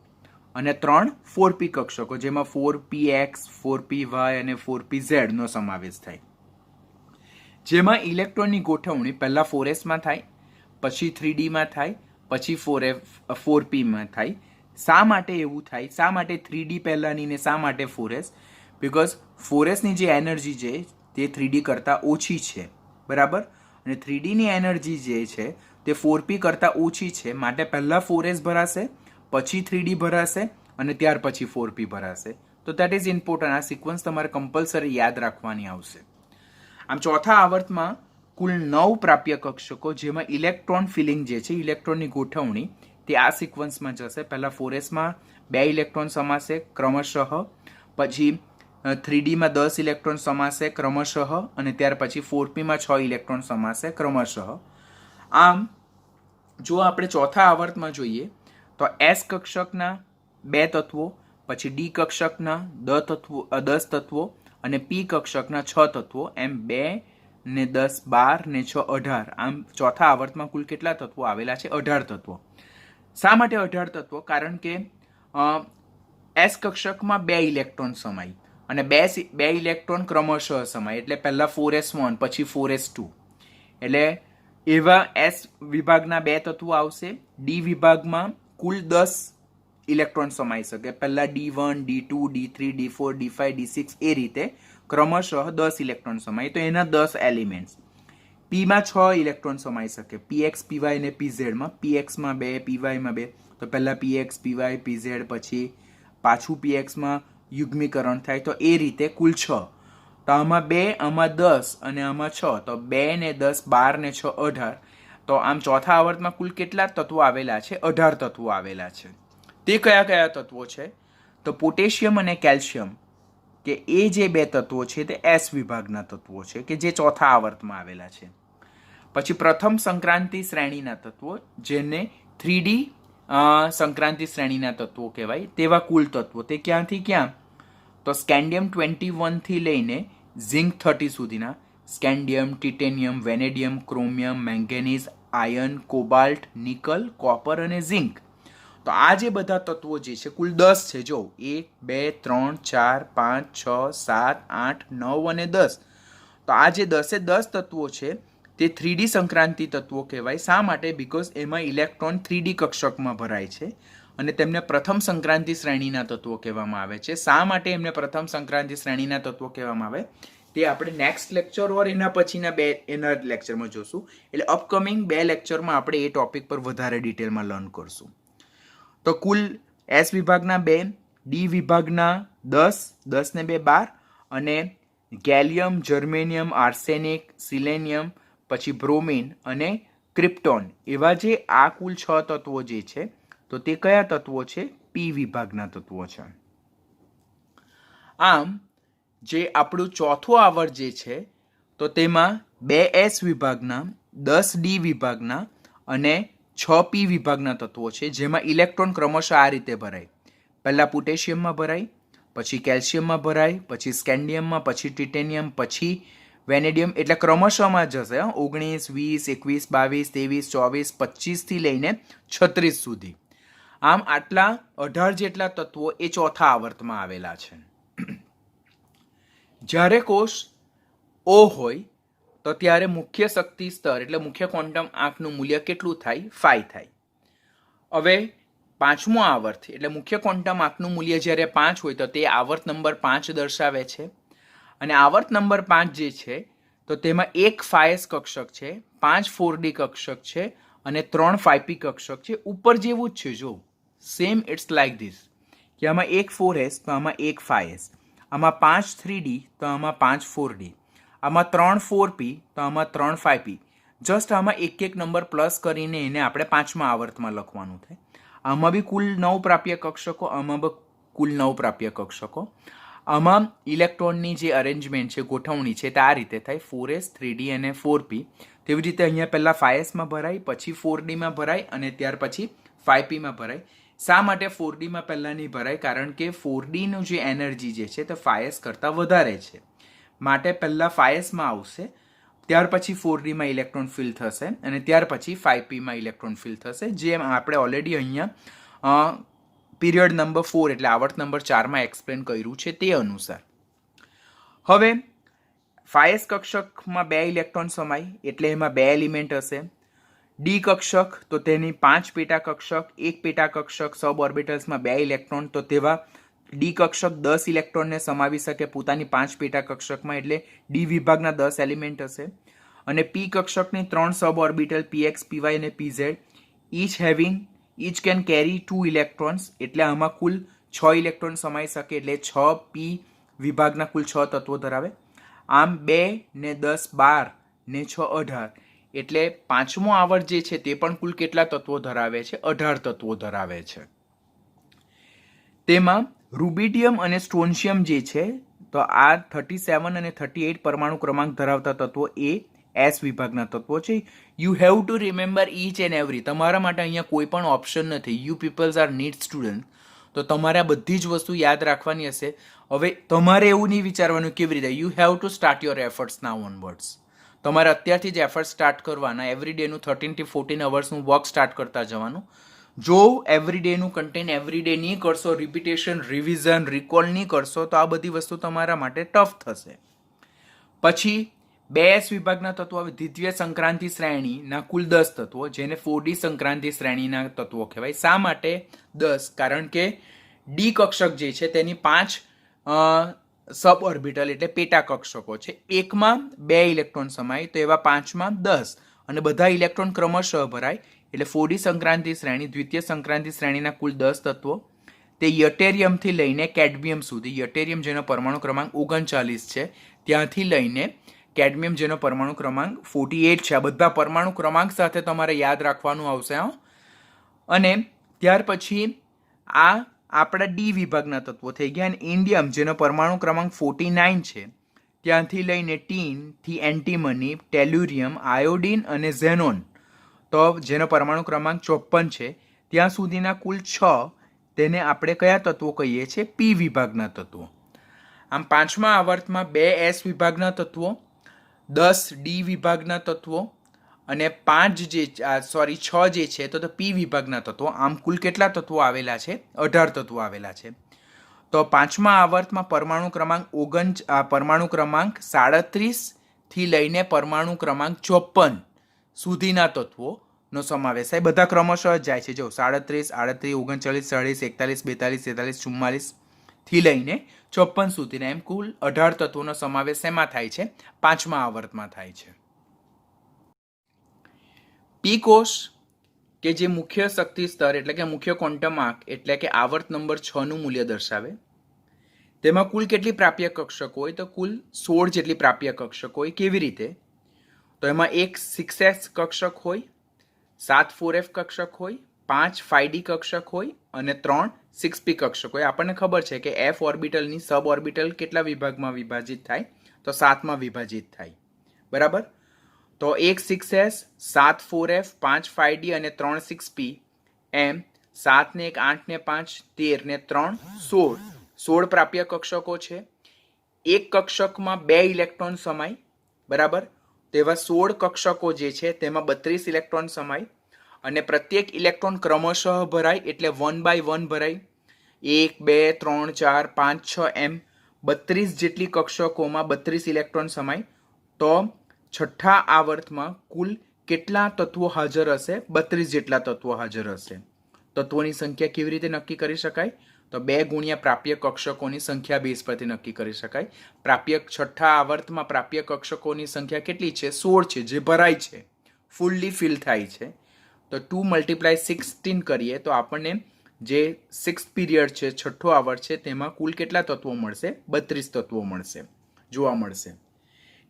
Speaker 1: અને 3 4p કક્ષકો જેમાં 4px, 4py અને 4pz નો સમાવેશ થાય. જેમાં ઇલેક્ટ્રોનની ગોઠવણી પહેલા 4s માં થાય, પછી 3d માં થાય, પછી 4p માં થાય. શા માટે એવું થાય? શા માટે 3d પહેલાની ને શા માટે 4s? બિકોઝ 4s ની જે એનર્જી છે તે 3d કરતાં ઓછી છે. બરાબર? અને 3d ની એનર્જી જે છે તે 4p કરતાં ઓછી છે. માટે પહેલા 4s ભરાશે, પછી 3d ભરાશે અને ત્યાર પછી 4p ભરાશે. તો દેટ ઇઝ ઇમ્પોર્ટન્ટ. આ સિક્વન્સ તમારે કમ્પલસરી યાદ રાખવાની આવશે. આમ ચોથા આવર્તમાં કુલ 9 પ્રાપ્ય કક્ષકો જેમાં ઇલેક્ટ્રોન ફિલિંગ જે છે, ઇલેક્ટ્રોનની ગોઠવણી તે આ સિક્વન્સમાં જશે. પહેલા 4sમાં 2 ઇલેક્ટ્રોન સમાશે ક્રમશઃ, પછી 3dમાં 10 ઇલેક્ટ્રોન સમાશે ક્રમશઃ અને ત્યાર પછી 4pમાં 6 ઇલેક્ટ્રોન સમાશે ક્રમશઃ. આમ જો આપણે ચોથા આવર્તમાં જોઈએ તો s કક્ષકના 2 તત્વો, પછી d કક્ષકના 10 તત્વો અને p કક્ષકના 6 તત્વો એમ 2 ને 10 12 ને 6 18. આમ ચોથા આવર્તમાં કુલ કેટલા તત્વો આવેલા છે? 18 તત્વો. શા માટે 18 તત્વો? કારણ કે s કક્ષકમાં 2 ઇલેક્ટ્રોન સમાય અને 2 ઇલેક્ટ્રોન ક્રમશઃ સમાય એટલે પહેલા 4s1 પછી 4s2 એટલે એવા s વિભાગના 2 તત્વો આવશે. d વિભાગમાં કુલ 10 ઇલેક્ટ્રોન સમાઈ શકે. પહેલા d1, d2, d3, d4, d5, d6 એ રીતે ક્રમશઃ 10 ઇલેક્ટ્રોન સમાય. તો એના 10 એલિમેન્ટ્સ. પીમાં 6 ઇલેક્ટ્રોન સમાઈ શકે. px, py અને pzમાં. pxમાં 2, pyમાં 2. તો પહેલા px, py, pz પછી પાછું pxમાં યુગ્મીકરણ થાય. તો એ રીતે કુલ 6. તો આમાં 2, આમાં 10 અને આમાં 6. તો 2 ને 10 12 ને 6 18. તો આમ ચોથા આવર્તમાં કુલ કેટલા તત્વો આવેલા છે? 18 તત્વો આવેલા છે. તે કયા કયા તત્વો છે? તો પોટેશિયમ અને કેલ્શિયમ કે એ જે 2 તત્વો છે તે s વિભાગના તત્વો છે કે જે ચોથા આવર્તમાં આવેલા છે. પછી પ્રથમ સંક્રાંતિ શ્રેણીના તત્વો જેને 3d સંક્રાંતિ શ્રેણીના તત્વો કહેવાય તેવા કુલ તત્વો તે ક્યાંથી ક્યાં? તો સ્કેન્ડિયમ 21 થી લઈને ઝિંક 30 સુધીના. Scandium, titanium, vanadium, chromium, manganese, iron, cobalt, nickel, copper અને ઝિંક. તો આ જે બધા તત્વો જે છે કુલ 10 છે. જો 1 2 3 4 5 6 7 8 9 અને 10. તો આ જે 10 તત્વો છે તે 3d સંક્રાંતિ તત્વો કહેવાય. શા માટે? બિકોઝ એમાં ઇલેક્ટ્રોન 3d કક્ષકમાં ભરાય છે અને તેમને પ્રથમ સંક્રાંતિ શ્રેણીના તત્વો કહેવામાં આવે છે. શા માટે એમને પ્રથમ સંક્રાંતિ શ્રેણીના તત્વો કહેવામાં આવે તે આપણે નેક્સ્ટ લેક્ચર ઓર એના પછીના એના લેક્ચરમાં જોશું. એટલે અપકમિંગ 2 લેક્ચરમાં આપણે એ ટોપિક પર વધારે ડિટેલમાં લર્ન કરશું. તો કુલ એસ વિભાગના 2, ડી વિભાગના 10 ને 2 12, અને ગેલિયમ, જર્મેનિયમ, આર્સેનિક, સિલેનિયમ, પછી બ્રોમિન અને ક્રિપ્ટોન એવા જે આ કુલ 6 તત્વો જે છે તો તે કયા તત્વો છે? પી વિભાગના તત્વો છે. આમ જે આપણું ચોથું આવર્ત જે છે તો તેમાં 2s વિભાગના, 10 ડી વિભાગના અને 6 પી વિભાગના તત્વો છે, જેમાં ઇલેક્ટ્રોન ક્રમશઃ આ રીતે ભરાય. પહેલાં પોટેશિયમમાં ભરાય, પછી કેલ્શિયમમાં ભરાય, પછી સ્કેન્ડિયમમાં, પછી ટિટેનિયમ, પછી વેનેડિયમ, એટલે ક્રમશઃમાં જશે 19, 20, 21, 22, 23, 24, 25 થી લઈને 36 સુધી. આમ આટલા 18 જેટલા તત્વો એ ચોથા આવર્તમાં આવેલા છે. જ્યારે કોષ O હોય તો ત્યારે મુખ્ય શક્તિ સ્તર એટલે મુખ્ય ક્વોન્ટમ આંકનું મૂલ્ય કેટલું થાય? 5 થાય. હવે પાંચમો આવર્ત એટલે મુખ્ય ક્વોન્ટમ આંકનું મૂલ્ય જ્યારે 5 હોય તો તે આવર્ત નંબર 5 દર્શાવે છે. અને આવર્ત નંબર 5 જે છે તો તેમાં એક 5s કક્ષક છે, 5 4d કક્ષક છે અને 3 5p કક્ષક છે. ઉપર જેવું જ છે, જો સેમ ઇટ્સ લાઈક ધીસ કે આમાં એક 4s તો આમાં એક 5s, આમાં 5 3d તો આમાં 5 4d, આમાં 3 4p તો આમાં 3 5p. જસ્ટ આમાં એક એક નંબર પ્લસ કરીને એને આપણે પાંચમા આવર્તમાં લખવાનું થાય. આમાં બી કુલ 9 પ્રાપ્ય કક્ષકો, આમાં બી કુલ 9 પ્રાપ્ય કક્ષકો. આમાં ઇલેક્ટ્રોનની જે અરેન્જમેન્ટ છે, ગોઠવણી છે તે આ રીતે થાય 4s 3d અને 4p. તેવી રીતે અહીંયા પહેલાં 5sમાં ભરાય, પછી 4dમાં ભરાય અને ત્યાર પછી 5pમાં ભરાય. શા માટે 4dમાં પહેલાં નહીં ભરાય? કારણ કે 4dનું જે એનર્જી જે છે તે 5s કરતાં વધારે છે, માટે પહેલાં 5sમાં આવશે, ત્યાર પછી 4dમાં ઇલેક્ટ્રોન ફિલ થશે અને ત્યાર પછી 5pમાં ઇલેક્ટ્રોન ફિલ થશે, જેમ આપણે ઓલરેડી અહીંયા પીરિયડ નંબર 4 એટલે આવર્ત નંબર 4માં એક્સપ્લેન કર્યું છે તે અનુસાર. હવે 5s કક્ષકમાં 2 ઇલેક્ટ્રોન સમાય એટલે એમાં 2 એલિમેન્ટ હશે. ડી કક્ષક તો તેની 5 પેટા કક્ષક, 1 પેટા કક્ષક, સબ ઓર્બિટલ્સમાં 2 ઇલેક્ટ્રોન, તો તેવા ડી કક્ષક 10 ઇલેક્ટ્રોનને સમાવી શકે પોતાની 5 પેટા કક્ષકમાં, એટલે ડી વિભાગના 10 એલિમેન્ટ હશે. અને પી કક્ષકની 3 સબ ઓર્બિટલ px, py અને pz, each can carry 2 electrons, એટલે આમાં કુલ 6 ઇલેક્ટ્રોન સમાઈ શકે, એટલે 6 પી વિભાગના કુલ 6 તત્વો ધરાવે. આમ 2 ને 10 12 ને 6 18, એટલે પાંચમો આવર્ત જે છે તે પણ કુલ કેટલા તત્વો ધરાવે છે? 18 તત્વો ધરાવે છે. તેમાં રૂબિડિયમ અને સ્ટ્રોન્શિયમ જે છે તો આ 37 અને 38 પરમાણુ ક્રમાંક ધરાવતા તત્વો એ એસ વિભાગના તત્વો છે. You have to remember each and every. તમારા માટે અહીંયા કોઈ પણ ઓપ્શન નથી. You peoples are NEET student, તો તમારે આ બધી જ વસ્તુ યાદ રાખવાની હશે. હવે તમારે એવું નહીં વિચારવાનું કેવી રીતે. You have to start your efforts now onwards. તમારે અત્યારથી જ એફર્ટ સ્ટાર્ટ કરવાના. એવરી ડેનું 13 થી 14 અવર્સનું વર્ક સ્ટાર્ટ કરતા જવાનું. જો એવરી ડેનું કન્ટેન્ટ એવરી ડે નહીં કરશો, રિપીટેશન, રિવિઝન, રિકોલ નહીં કરશો તો આ બધી વસ્તુ તમારા માટે ટફ થશે. પછી 2s વિભાગના તત્વો આવે દ્વિતીય સંક્રાંતિ શ્રેણીના કુલ 10 તત્વો, જેને 4d સંક્રાંતિ શ્રેણીના તત્વો કહેવાય. શા માટે 10? કારણ કે ડી કક્ષક જે છે તેની 5 સબ ઓર્બિટલ એટલે પેટા કક્ષકો છે. એકમાં 2 ઇલેક્ટ્રોન સમાય તો એવા 5માં 10 અને બધા ઇલેક્ટ્રોન ક્રમશઃ ભરાય, એટલે 4d સંક્રાંતિ શ્રેણી દ્વિતીય સંક્રાંતિ શ્રેણીના કુલ 10 તત્વો તે યટેરિયમથી લઈને કેડમિયમ સુધી. યટેરિયમ જેનો પરમાણુ ક્રમાંક 39 છે ત્યાંથી લઈને કેડમિયમ જેનો પરમાણુ ક્રમાંક 48 છે. આ બધા પરમાણુ ક્રમાંક સાથે તમારે યાદ રાખવાનું આવશે. અને ત્યાર પછી આ આપણા ડી વિભાગના તત્વો થઈ ગયા. અને ઇન્ડિયમ જેનો પરમાણુ ક્રમાંક 49 છે ત્યાંથી લઈને ટીનથી એન્ટીમની, ટેલ્યુરિયમ, આયોડિન અને ઝેનોન તો જેનો પરમાણુ ક્રમાંક 54 છે ત્યાં સુધીના કુલ 6 તેને આપણે કયા તત્વો કહીએ છીએ? પી વિભાગના તત્વો. આમ પાંચમા આવર્તમાં 2s વિભાગના તત્વો, 10 ડી વિભાગના તત્વો અને 6 જે છે તો પી વિભાગના તત્વો. આમ કુલ કેટલા તત્વો આવેલા છે? 18 તત્વો આવેલા છે. તો પાંચમા આવર્તમાં પરમાણુ ક્રમાંક 37 થી લઈને પરમાણુ ક્રમાંક 54 સુધીના તત્વો નો સમાવેશ થાય. બધા ક્રમશઃ જ જાય છે. જો 37, 38, 39, 40, 41, 42, 43, 44, થી લઈને 54 સુધીના એમ કુલ 18 તત્વોનો સમાવેશ એમાં થાય છે, 5મા આવર્તમાં થાય છે. પી કોષ કે જે મુખ્ય શક્તિ સ્તર એટલે કે મુખ્ય ક્વોન્ટમ આંક એટલે કે આવર્ત નંબર 6 નું મૂલ્ય દર્શાવે. તેમાં કુલ કેટલી પ્રાપ્ય કક્ષકો હોય? તો કુલ 16 જેટલી પ્રાપ્ય કક્ષકો હોય. કેવી રીતે? તો એમાં એક 6s કક્ષક હોય, 7 4f કક્ષક હોય, 5 5d કક્ષક હોય અને 3 6p કક્ષક હોય. આપણને ખબર છે કે f ઓર્બિટલની સબ ઓર્બિટલ કેટલા વિભાગમાં વિભાજિત થાય? તો 7માં વિભાજિત થાય. બરાબર? તો એક 6s, 7 4f, 5 5d અને 3 6p એમ 7 ને 1 8 ને 5 13 ને 3 16 પ્રાપ્ય કક્ષકો છે. એક કક્ષકમાં 2 ઇલેક્ટ્રોન સમાય. બરાબર? તેવા 16 કક્ષકો જે છે તેમાં 32 ઇલેક્ટ્રોન સમાય અને પ્રત્યેક ઇલેક્ટ્રોન ક્રમશઃ ભરાય એટલે 1 by 1 ભરાય. 1 2 3 4 5 6 એમ 32 જેટલી કક્ષકોમાં 32 ઇલેક્ટ્રોન સમાય. તો છઠ્ઠા આવર્તમાં કુલ કેટલા તત્વો હાજર હશે? 32 જેટલા તત્વો હાજર હશે. તત્વોની સંખ્યા કેવી રીતે નક્કી કરી શકાય? તો 2 ગુણ્યા પ્રાપ્ય કક્ષકોની સંખ્યા બેઝ પરથી નક્કી કરી શકાય. છઠ્ઠા આવર્તમાં પ્રાપ્ય કક્ષકોની સંખ્યા કેટલી છે? 16 છે, જે ભરાય છે, ફૂલ્લી ફિલ થાય છે. તો 2 × 16 કરીએ તો આપણને જે 6th પીરિયડ છે, છઠ્ઠો આવર્ત છે, તેમાં કુલ કેટલા તત્વો મળશે? 32 તત્વો મળશે, જોવા મળશે.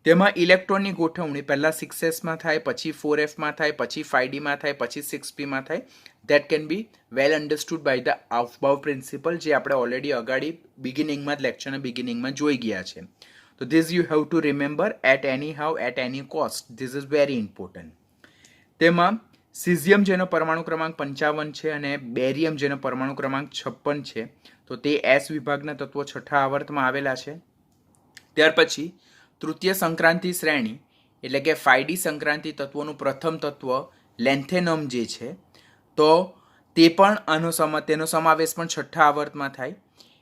Speaker 1: તેમાં ઇલેક્ટ્રોનની ગોઠવણી પહેલા 6sમાં થાય, પછી 4fમાં થાય, પછી 5dમાં થાય, પછી 6pમાં થાય. That can be well understood by the above principle, જે આપણે ઓલરેડી અગાડી બિગિનિંગમાં જ લેક્ચરના બિગિનિંગમાં જોઈ ગયા છે. તો this you have to remember at any how, at any cost. This is very important. તેમાં સિઝિયમ જેનો પરમાણુ ક્રમાંક 55 છે અને બેરિયમ જેનો પરમાણુ ક્રમાંક 56 છે, તો તે એસ વિભાગના તત્વો છઠ્ઠા આવર્તમાં આવેલા છે. ત્યાર પછી તૃતીય સંક્રાંતિ શ્રેણી એટલે કે 5d સંક્રાંતિ તત્વોનું પ્રથમ તત્વ લેન્થેનમ જે છે, તો તે પણ તેનો સમાવેશ પણ છઠ્ઠા આવર્તમાં થાય.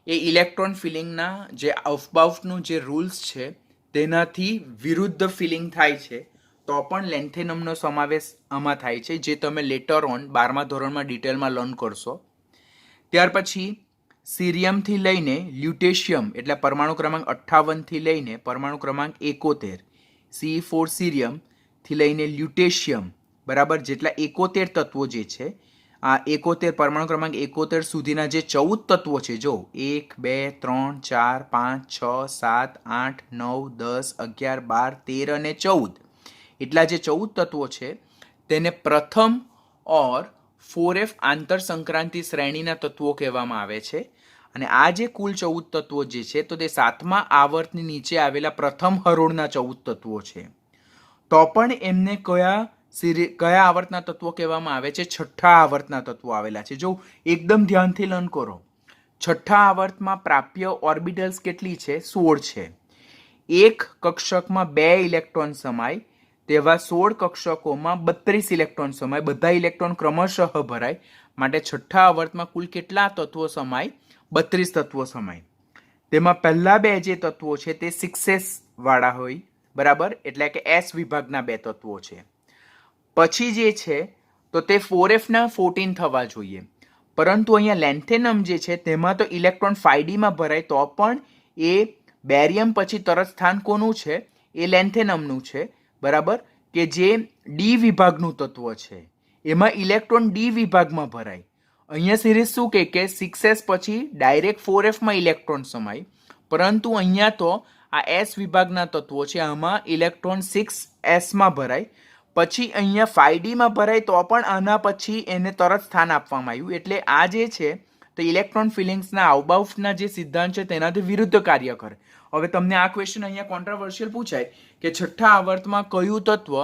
Speaker 1: એ ઇલેક્ટ્રોન ફિલિંગના જે અફબાઉફનું જે રૂલ્સ છે તેનાથી વિરુદ્ધ ફિલિંગ થાય છે, તો પણ લેન્થેનમનો સમાવેશ આમાં થાય છે, જે તમે લેટર ઓન 12મા ધોરણમાં ડિટેલમાં લર્ન કરશો. ત્યાર પછી સીરિયમથી લઈને લ્યુટેશિયમ એટલે પરમાણુ ક્રમાંક 58 થી લઈને પરમાણુ ક્રમાંક 71, CE4 સીરિયમથી લઈને લ્યુટેશિયમ, બરાબર, જેટલા 71 તત્વો જે છે, આ 71 પરમાણુ ક્રમાંક 71 સુધીના જે 14 તત્વો છે, જો 1 2 3 4 5 6 7 8 9 10 11 12 13 અને 14 એટલા જે 14 તત્વો છે તેને પ્રથમ ઓર 4f આંતર સંક્રાંતિ શ્રેણીના તત્વો કહેવામાં આવે છે. અને આ જે કુલ 14 તત્વો જે છે, તો તે 7મા આવર્તની નીચે આવેલા પ્રથમ હરોળના 14 તત્વો છે. તો પણ એમને કયા આવર્તના તત્વો કહેવામાં આવે છે? છઠ્ઠા આવર્તના તત્વો આવેલા છે. જો એકદમ ધ્યાનથી લર્ન કરો, છઠ્ઠા આવર્તમાં પ્રાપ્ય ઓર્બિટલ્સ કેટલી છે? 16 છે. એક કક્ષકમાં 2 ઇલેક્ટ્રોન સમાય તેવા 16 કક્ષકોમાં 32 ઇલેક્ટ્રોન સમાય. બધા ઇલેક્ટ્રોન ક્રમશઃ ભરાય. માટે છઠ્ઠા આવર્તમાં કુલ કેટલા તત્વો સમાય? 32 તત્વો સમાય. તેમાં પહેલા 2 જે તત્વો છે તે 6s વાળા હોય, બરાબર, એટલે કે એસ વિભાગના 2 તત્વો છે. પછી જે છે તો તે 4f ના 14 થવા જોઈએ. પરંતુ અહીંયા લેન્થેનમ જે છે તેમાં તો ઇલેક્ટ્રોન 5dમાં ભરાય, તો પણ એ બેરિયમ પછી તરત સ્થાન કોનું છે? એ લેન્થેનમનું છે, બરાબર, કે જે ડી વિભાગનું તત્વ છે. એમાં ઇલેક્ટ્રોન ડી વિભાગમાં ભરાય. અહીંયા સિરીઝ શું કહે કે 6s પછી ડાયરેક્ટ 4fમાં ઇલેક્ટ્રોન સમાય, પરંતુ અહીંયા તો આ એસ વિભાગના તત્વો છે, આમાં ઇલેક્ટ્રોન 6sમાં ભરાય, પછી અહીંયા 5dમાં ભરાય, તો પણ આના પછી એને તરત સ્થાન આપવામાં આવ્યું. એટલે આ જે છે તો ઇલેક્ટ્રોન ફિલિંગ્સના આઉબાઉફના જે સિદ્ધાંત છે તેનાથી વિરુદ્ધ કાર્ય કરે. હવે તમને આ ક્વેશ્ચન અહીંયા કોન્ટ્રાવર્શિયલ પૂછાય કે છઠ્ઠા આવર્તમાં કયું તત્વ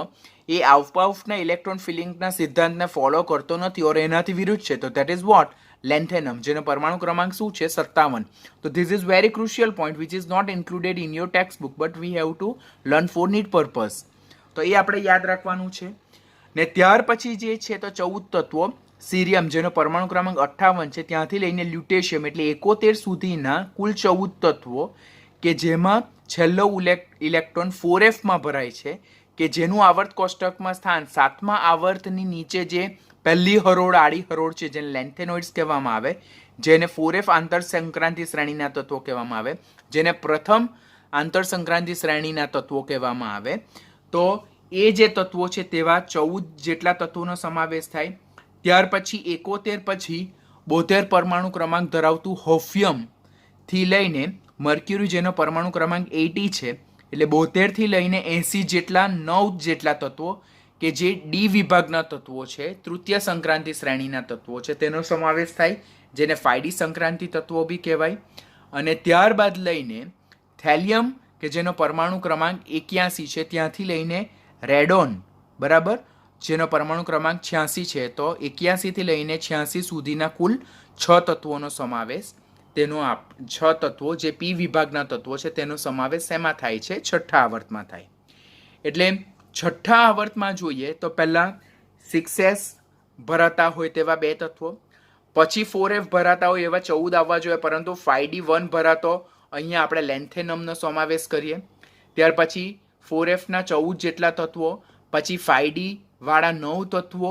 Speaker 1: એ આઉબાઉફના ઇલેક્ટ્રોન ફિલિંગના સિદ્ધાંતને ફોલો કરતો નથી ઓર એનાથી વિરુદ્ધ છે? તો ધેટ ઇઝ વોટ? લેન્થેનમ, જેનો પરમાણુ ક્રમાંક શું છે? 57. તો this is very crucial point which is not included in your text book, but we have to learn for NEET purpose. તો એ આપણે યાદ રાખવાનું છે. ને ત્યાર પછી જે છે તો 14 તત્વો સીરિયમ, જેનો પરમાણુ ક્રમાંક 58 છે, ત્યાંથી લઈને લ્યુટેશિયમ એટલે 71 સુધીના કુલ 14 તત્વો કે જેમાં છેલ્લો ઇલેક્ટ્રોન 4fમાં ભરાય છે, કે જેનું આવર્ત કોષ્ટકમાં સ્થાન 7મા આવર્તની નીચે જે પહેલી હરોળ આડી હરોળ છે જેને લેન્થેનોઇડ્સ કહેવામાં આવે, જેને 4F આંતર સંક્રાંતિ શ્રેણીના તત્વો કહેવામાં આવે, જેને પ્રથમ આંતર સંક્રાંતિ શ્રેણીના તત્વો કહેવામાં આવે, તો એ જે તત્વો છે તેવા 14 જેટલા તત્વોનો સમાવેશ થાય. ત્યાર પછી 71 પછી 72 પરમાણુ ક્રમાંક ધરાવતું હોફિયમ થી લઈને મર્ક્યુરી, જેનો પરમાણુ ક્રમાંક 80 છે, એટલે 72 થી લઈને 80 જેટલા 9 જેટલા તત્વો કે જે ડી વિભાગના તત્વો છે, તૃતીય સંક્રાંતિ શ્રેણીના તત્વો છે, તેનો સમાવેશ થાય, જેને 5D સંક્રાંતિ તત્વો બી કહેવાય. અને ત્યારબાદ લઈને થેલિયમ કે જેનો પરમાણુ ક્રમાંક 81 છે, ત્યાંથી લઈને રેડોન, બરાબર, જેનો પરમાણુ ક્રમાંક 86 છે, તો 81 થી લઈને 86 સુધીના કુલ 6 તત્વોનો સમાવેશ, તેનો 6 તત્વો જે પી વિભાગના તત્વો છે તેનો સમાવેશ શેમાં થાય છે? છઠ્ઠા આવર્તમાં થાય. એટલે છઠ્ઠા આવર્તમાં જોઈએ તો પહેલા 6s ભરાતા હોય તેવા 2 તત્વો, પછી 4F ભરાતા હોય એવા 14 આવવા જોઈએ, પરંતુ 5D1 ભરાતો અહીંયા આપણે લેન્થેનમનો સમાવેશ કરીએ. ત્યાર પછી 4Fના 14 જેટલા તત્વો, પછી 5D વાળા 9 તત્વો,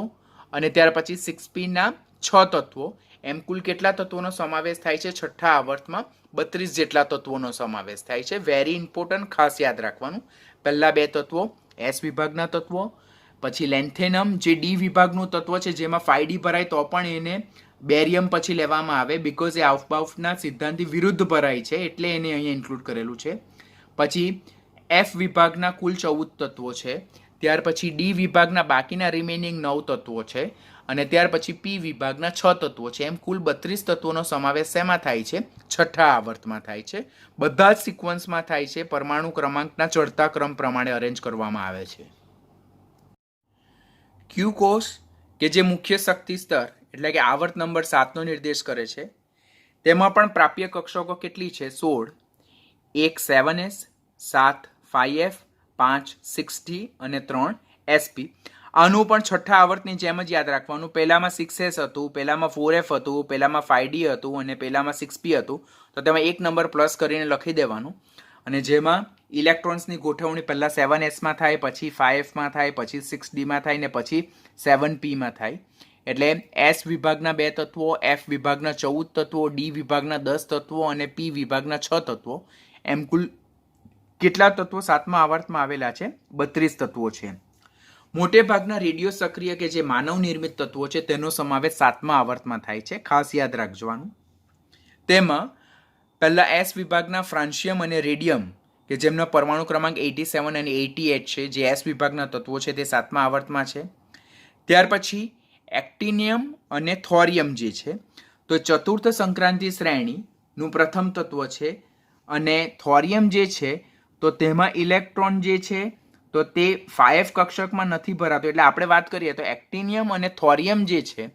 Speaker 1: અને ત્યાર પછી 6Pના 6 તત્વો, એમ કુલ કેટલા તત્વોનો સમાવેશ થાય છે? છઠ્ઠા આવર્તમાં 32 જેટલા તત્વોનો સમાવેશ થાય છે. વેરી ઇમ્પોર્ટન્ટ, ખાસ યાદ રાખવાનું. પહેલા 2 તત્વો S વિભાગના તત્વો, પછી લેન્થેનમ જે ડી વિભાગનું તત્વ છે જેમાં 5D ભરાય તો પણ એને બેરિયમ પછી લેવામાં આવે, બીકોઝ એ આઉફબાઉફના સિદ્ધાંતથી વિરુદ્ધ ભરાય છે, એટલે એને અહીંયા ઇન્ક્લુડ કરેલું છે. પછી F વિભાગના કુલ 14 તત્વો છે, ત્યાર પછી ડી વિભાગના બાકીના રિમેનિંગ 9 તત્વો છે, અને ત્યાર પછી પી વિભાગના 6 તત્વો છે. એમ કુલ 32 તત્વોનો સમાવેશ શેમાં થાય છે? છઠ્ઠા આવર્તમાં થાય છે. બધા જ સિક્વન્સમાં થાય છે, પરમાણુ ક્રમાંકના ચડતા ક્રમ પ્રમાણે અરેન્જ કરવામાં આવે છે. ક્યુ કોષ કે જે મુખ્ય શક્તિ સ્તર એટલે કે આવર્ત નંબર 7નો નિર્દેશ કરે છે, તેમાં પણ પ્રાપ્ય કક્ષકો કેટલી છે? 16. 1 7s, 7 5F, 5 6D અને 3 SP. આનું પણ છઠ્ઠા આવર્તની જેમ જ યાદ રાખવાનું. પહેલામાં 6s હતું, પહેલામાં 4F હતું, પહેલામાં 5D હતું અને પહેલામાં 6P હતું, તો તેમાં એક નંબર પ્લસ કરીને લખી દેવાનું. અને જેમાં ઇલેક્ટ્રોન્સની ગોઠવણી પહેલાં 7sમાં થાય, પછી 5Fમાં થાય, પછી 6Dમાં થાય ને પછી 7Pમાં થાય. એટલે S વિભાગના 2 તત્વો, F વિભાગના 14 તત્વો, D વિભાગના 10 તત્વો અને P વિભાગના 6 તત્વો, એમ કુલ કેટલા તત્વો 7મા આવર્તમાં આવેલા છે? 32 તત્વો છે. મોટે ભાગના રેડિયો સક્રિય કે જે માનવ નિર્મિત તત્વો છે તેનો સમાવેશ 7મા આવર્તમાં થાય છે, ખાસ યાદ રાખવાનું. તેમાં પહેલા S વિભાગના ફ્રાન્સિયમ અને રેડિયમ કે જેમનો પરમાણુ ક્રમાંક 87 અને 88 છે, જે S વિભાગના તત્વો છે તે 7મા આવર્તમાં છે. ત્યાર પછી એક્ટિનિયમ અને થોરિયમ જે છે, તો ચતુર્થ સંક્રાંતિ શ્રેણીનું પ્રથમ તત્વ છે, અને થોરિયમ જે છે તો તેમાં ઇલેક્ટ્રોન જે છે તો તે 5F કક્ષકમાં નથી ભરાતો. એટલે આપણે વાત કરીએ તો એક્ટિનિયમ અને થોરિયમ જે છે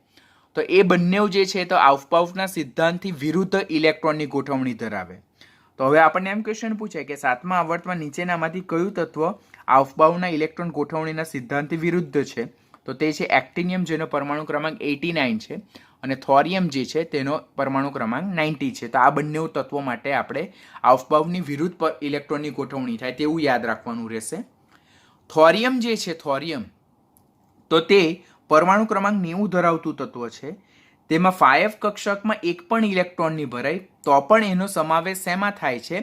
Speaker 1: તો એ બંને જે છે તો આઉફબાઉફના સિદ્ધાંતથી વિરુદ્ધ ઇલેક્ટ્રોનની ગોઠવણી ધરાવે. તો હવે આપણને એમ ક્વેશ્ચન પૂછાય કે 7મા આવર્તમાં નીચેનામાંથી કયું તત્વ આઉફબાઉફના ઇલેક્ટ્રોન ગોઠવણીના સિદ્ધાંતથી વિરુદ્ધ છે? તો તે છે એક્ટિનિયમ, જેનો પરમાણુ ક્રમાંક 89 છે, અને થોરિયમ જે છે તેનો પરમાણુ ક્રમાંક 90 છે. તો આ બંને તત્વો માટે આપણે આઉફબાઉફની વિરુદ્ધ ઇલેક્ટ્રોનની ગોઠવણી થાય તેવું યાદ રાખવાનું રહેશે. થોરિયમ જે છે, થોરિયમ તો તે પરમાણુ ક્રમાંક 90 ધરાવતું તત્વ છે. તેમાં 5F કક્ષકમાં એક પણ ઇલેક્ટ્રોન નહીં ભરાય, તો પણ એનો સમાવેશ શેમાં થાય છે?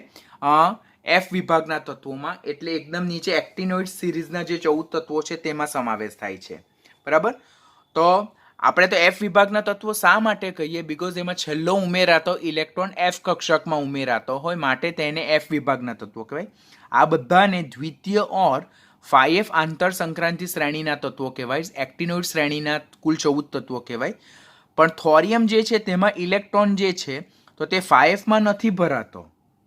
Speaker 1: F વિભાગના તત્વોમાં. એટલે એકદમ નીચે એક્ટિનોઇડ સિરીઝના જે 14 તત્વો છે તેમાં સમાવેશ થાય છે, બરાબર. તો આપણે તો F વિભાગના તત્વો શા માટે કહીએ? બીકોઝ એમાં છેલ્લો ઉમેરાતો ઇલેક્ટ્રોન F કક્ષકમાં ઉમેરાતો હોય, માટે તેને F વિભાગના તત્વો કહેવાય. આ બધાને દ્વિતીય ઓર 5F આંતર સંક્રાંતિ શ્રેણીના તત્વો કહેવાય, એક્ટિનોઇડ શ્રેણીના કુલ 14 તત્વો કહેવાય. પણ થોરિયમ જે છે તેમાં ઇલેક્ટ્રોન જે છે તો તે 5Fમાં નથી ભરાતો,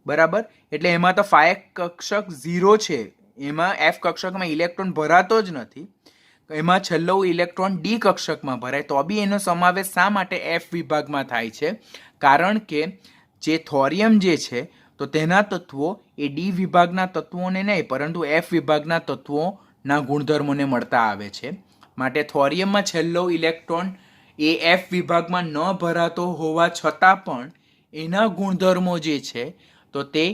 Speaker 1: બરાબર. એટલે એમાં તો 5F કક્ષક 0 છે, એમાં F કક્ષકમાં ઇલેક્ટ્રોન ભરાતો જ નથી. એમાં છેલ્લો ઇલેક્ટ્રોન ડી કક્ષકમાં ભરાય, તો બી એનો સમાવેશ શા માટે F વિભાગમાં થાય છે? કારણ કે જે થોરિયમ જે છે તો તેના તત્વો એ ડી વિભાગના તત્વોને નહીં પરંતુ F વિભાગના તત્વોના ગુણધર્મોને મળતા આવે છે. માટે થોરિયમમાં છેલ્લો ઇલેક્ટ્રોન એ F વિભાગમાં ન ભરાતો હોવા છતાં પણ એના ગુણધર્મો જે છે તો તે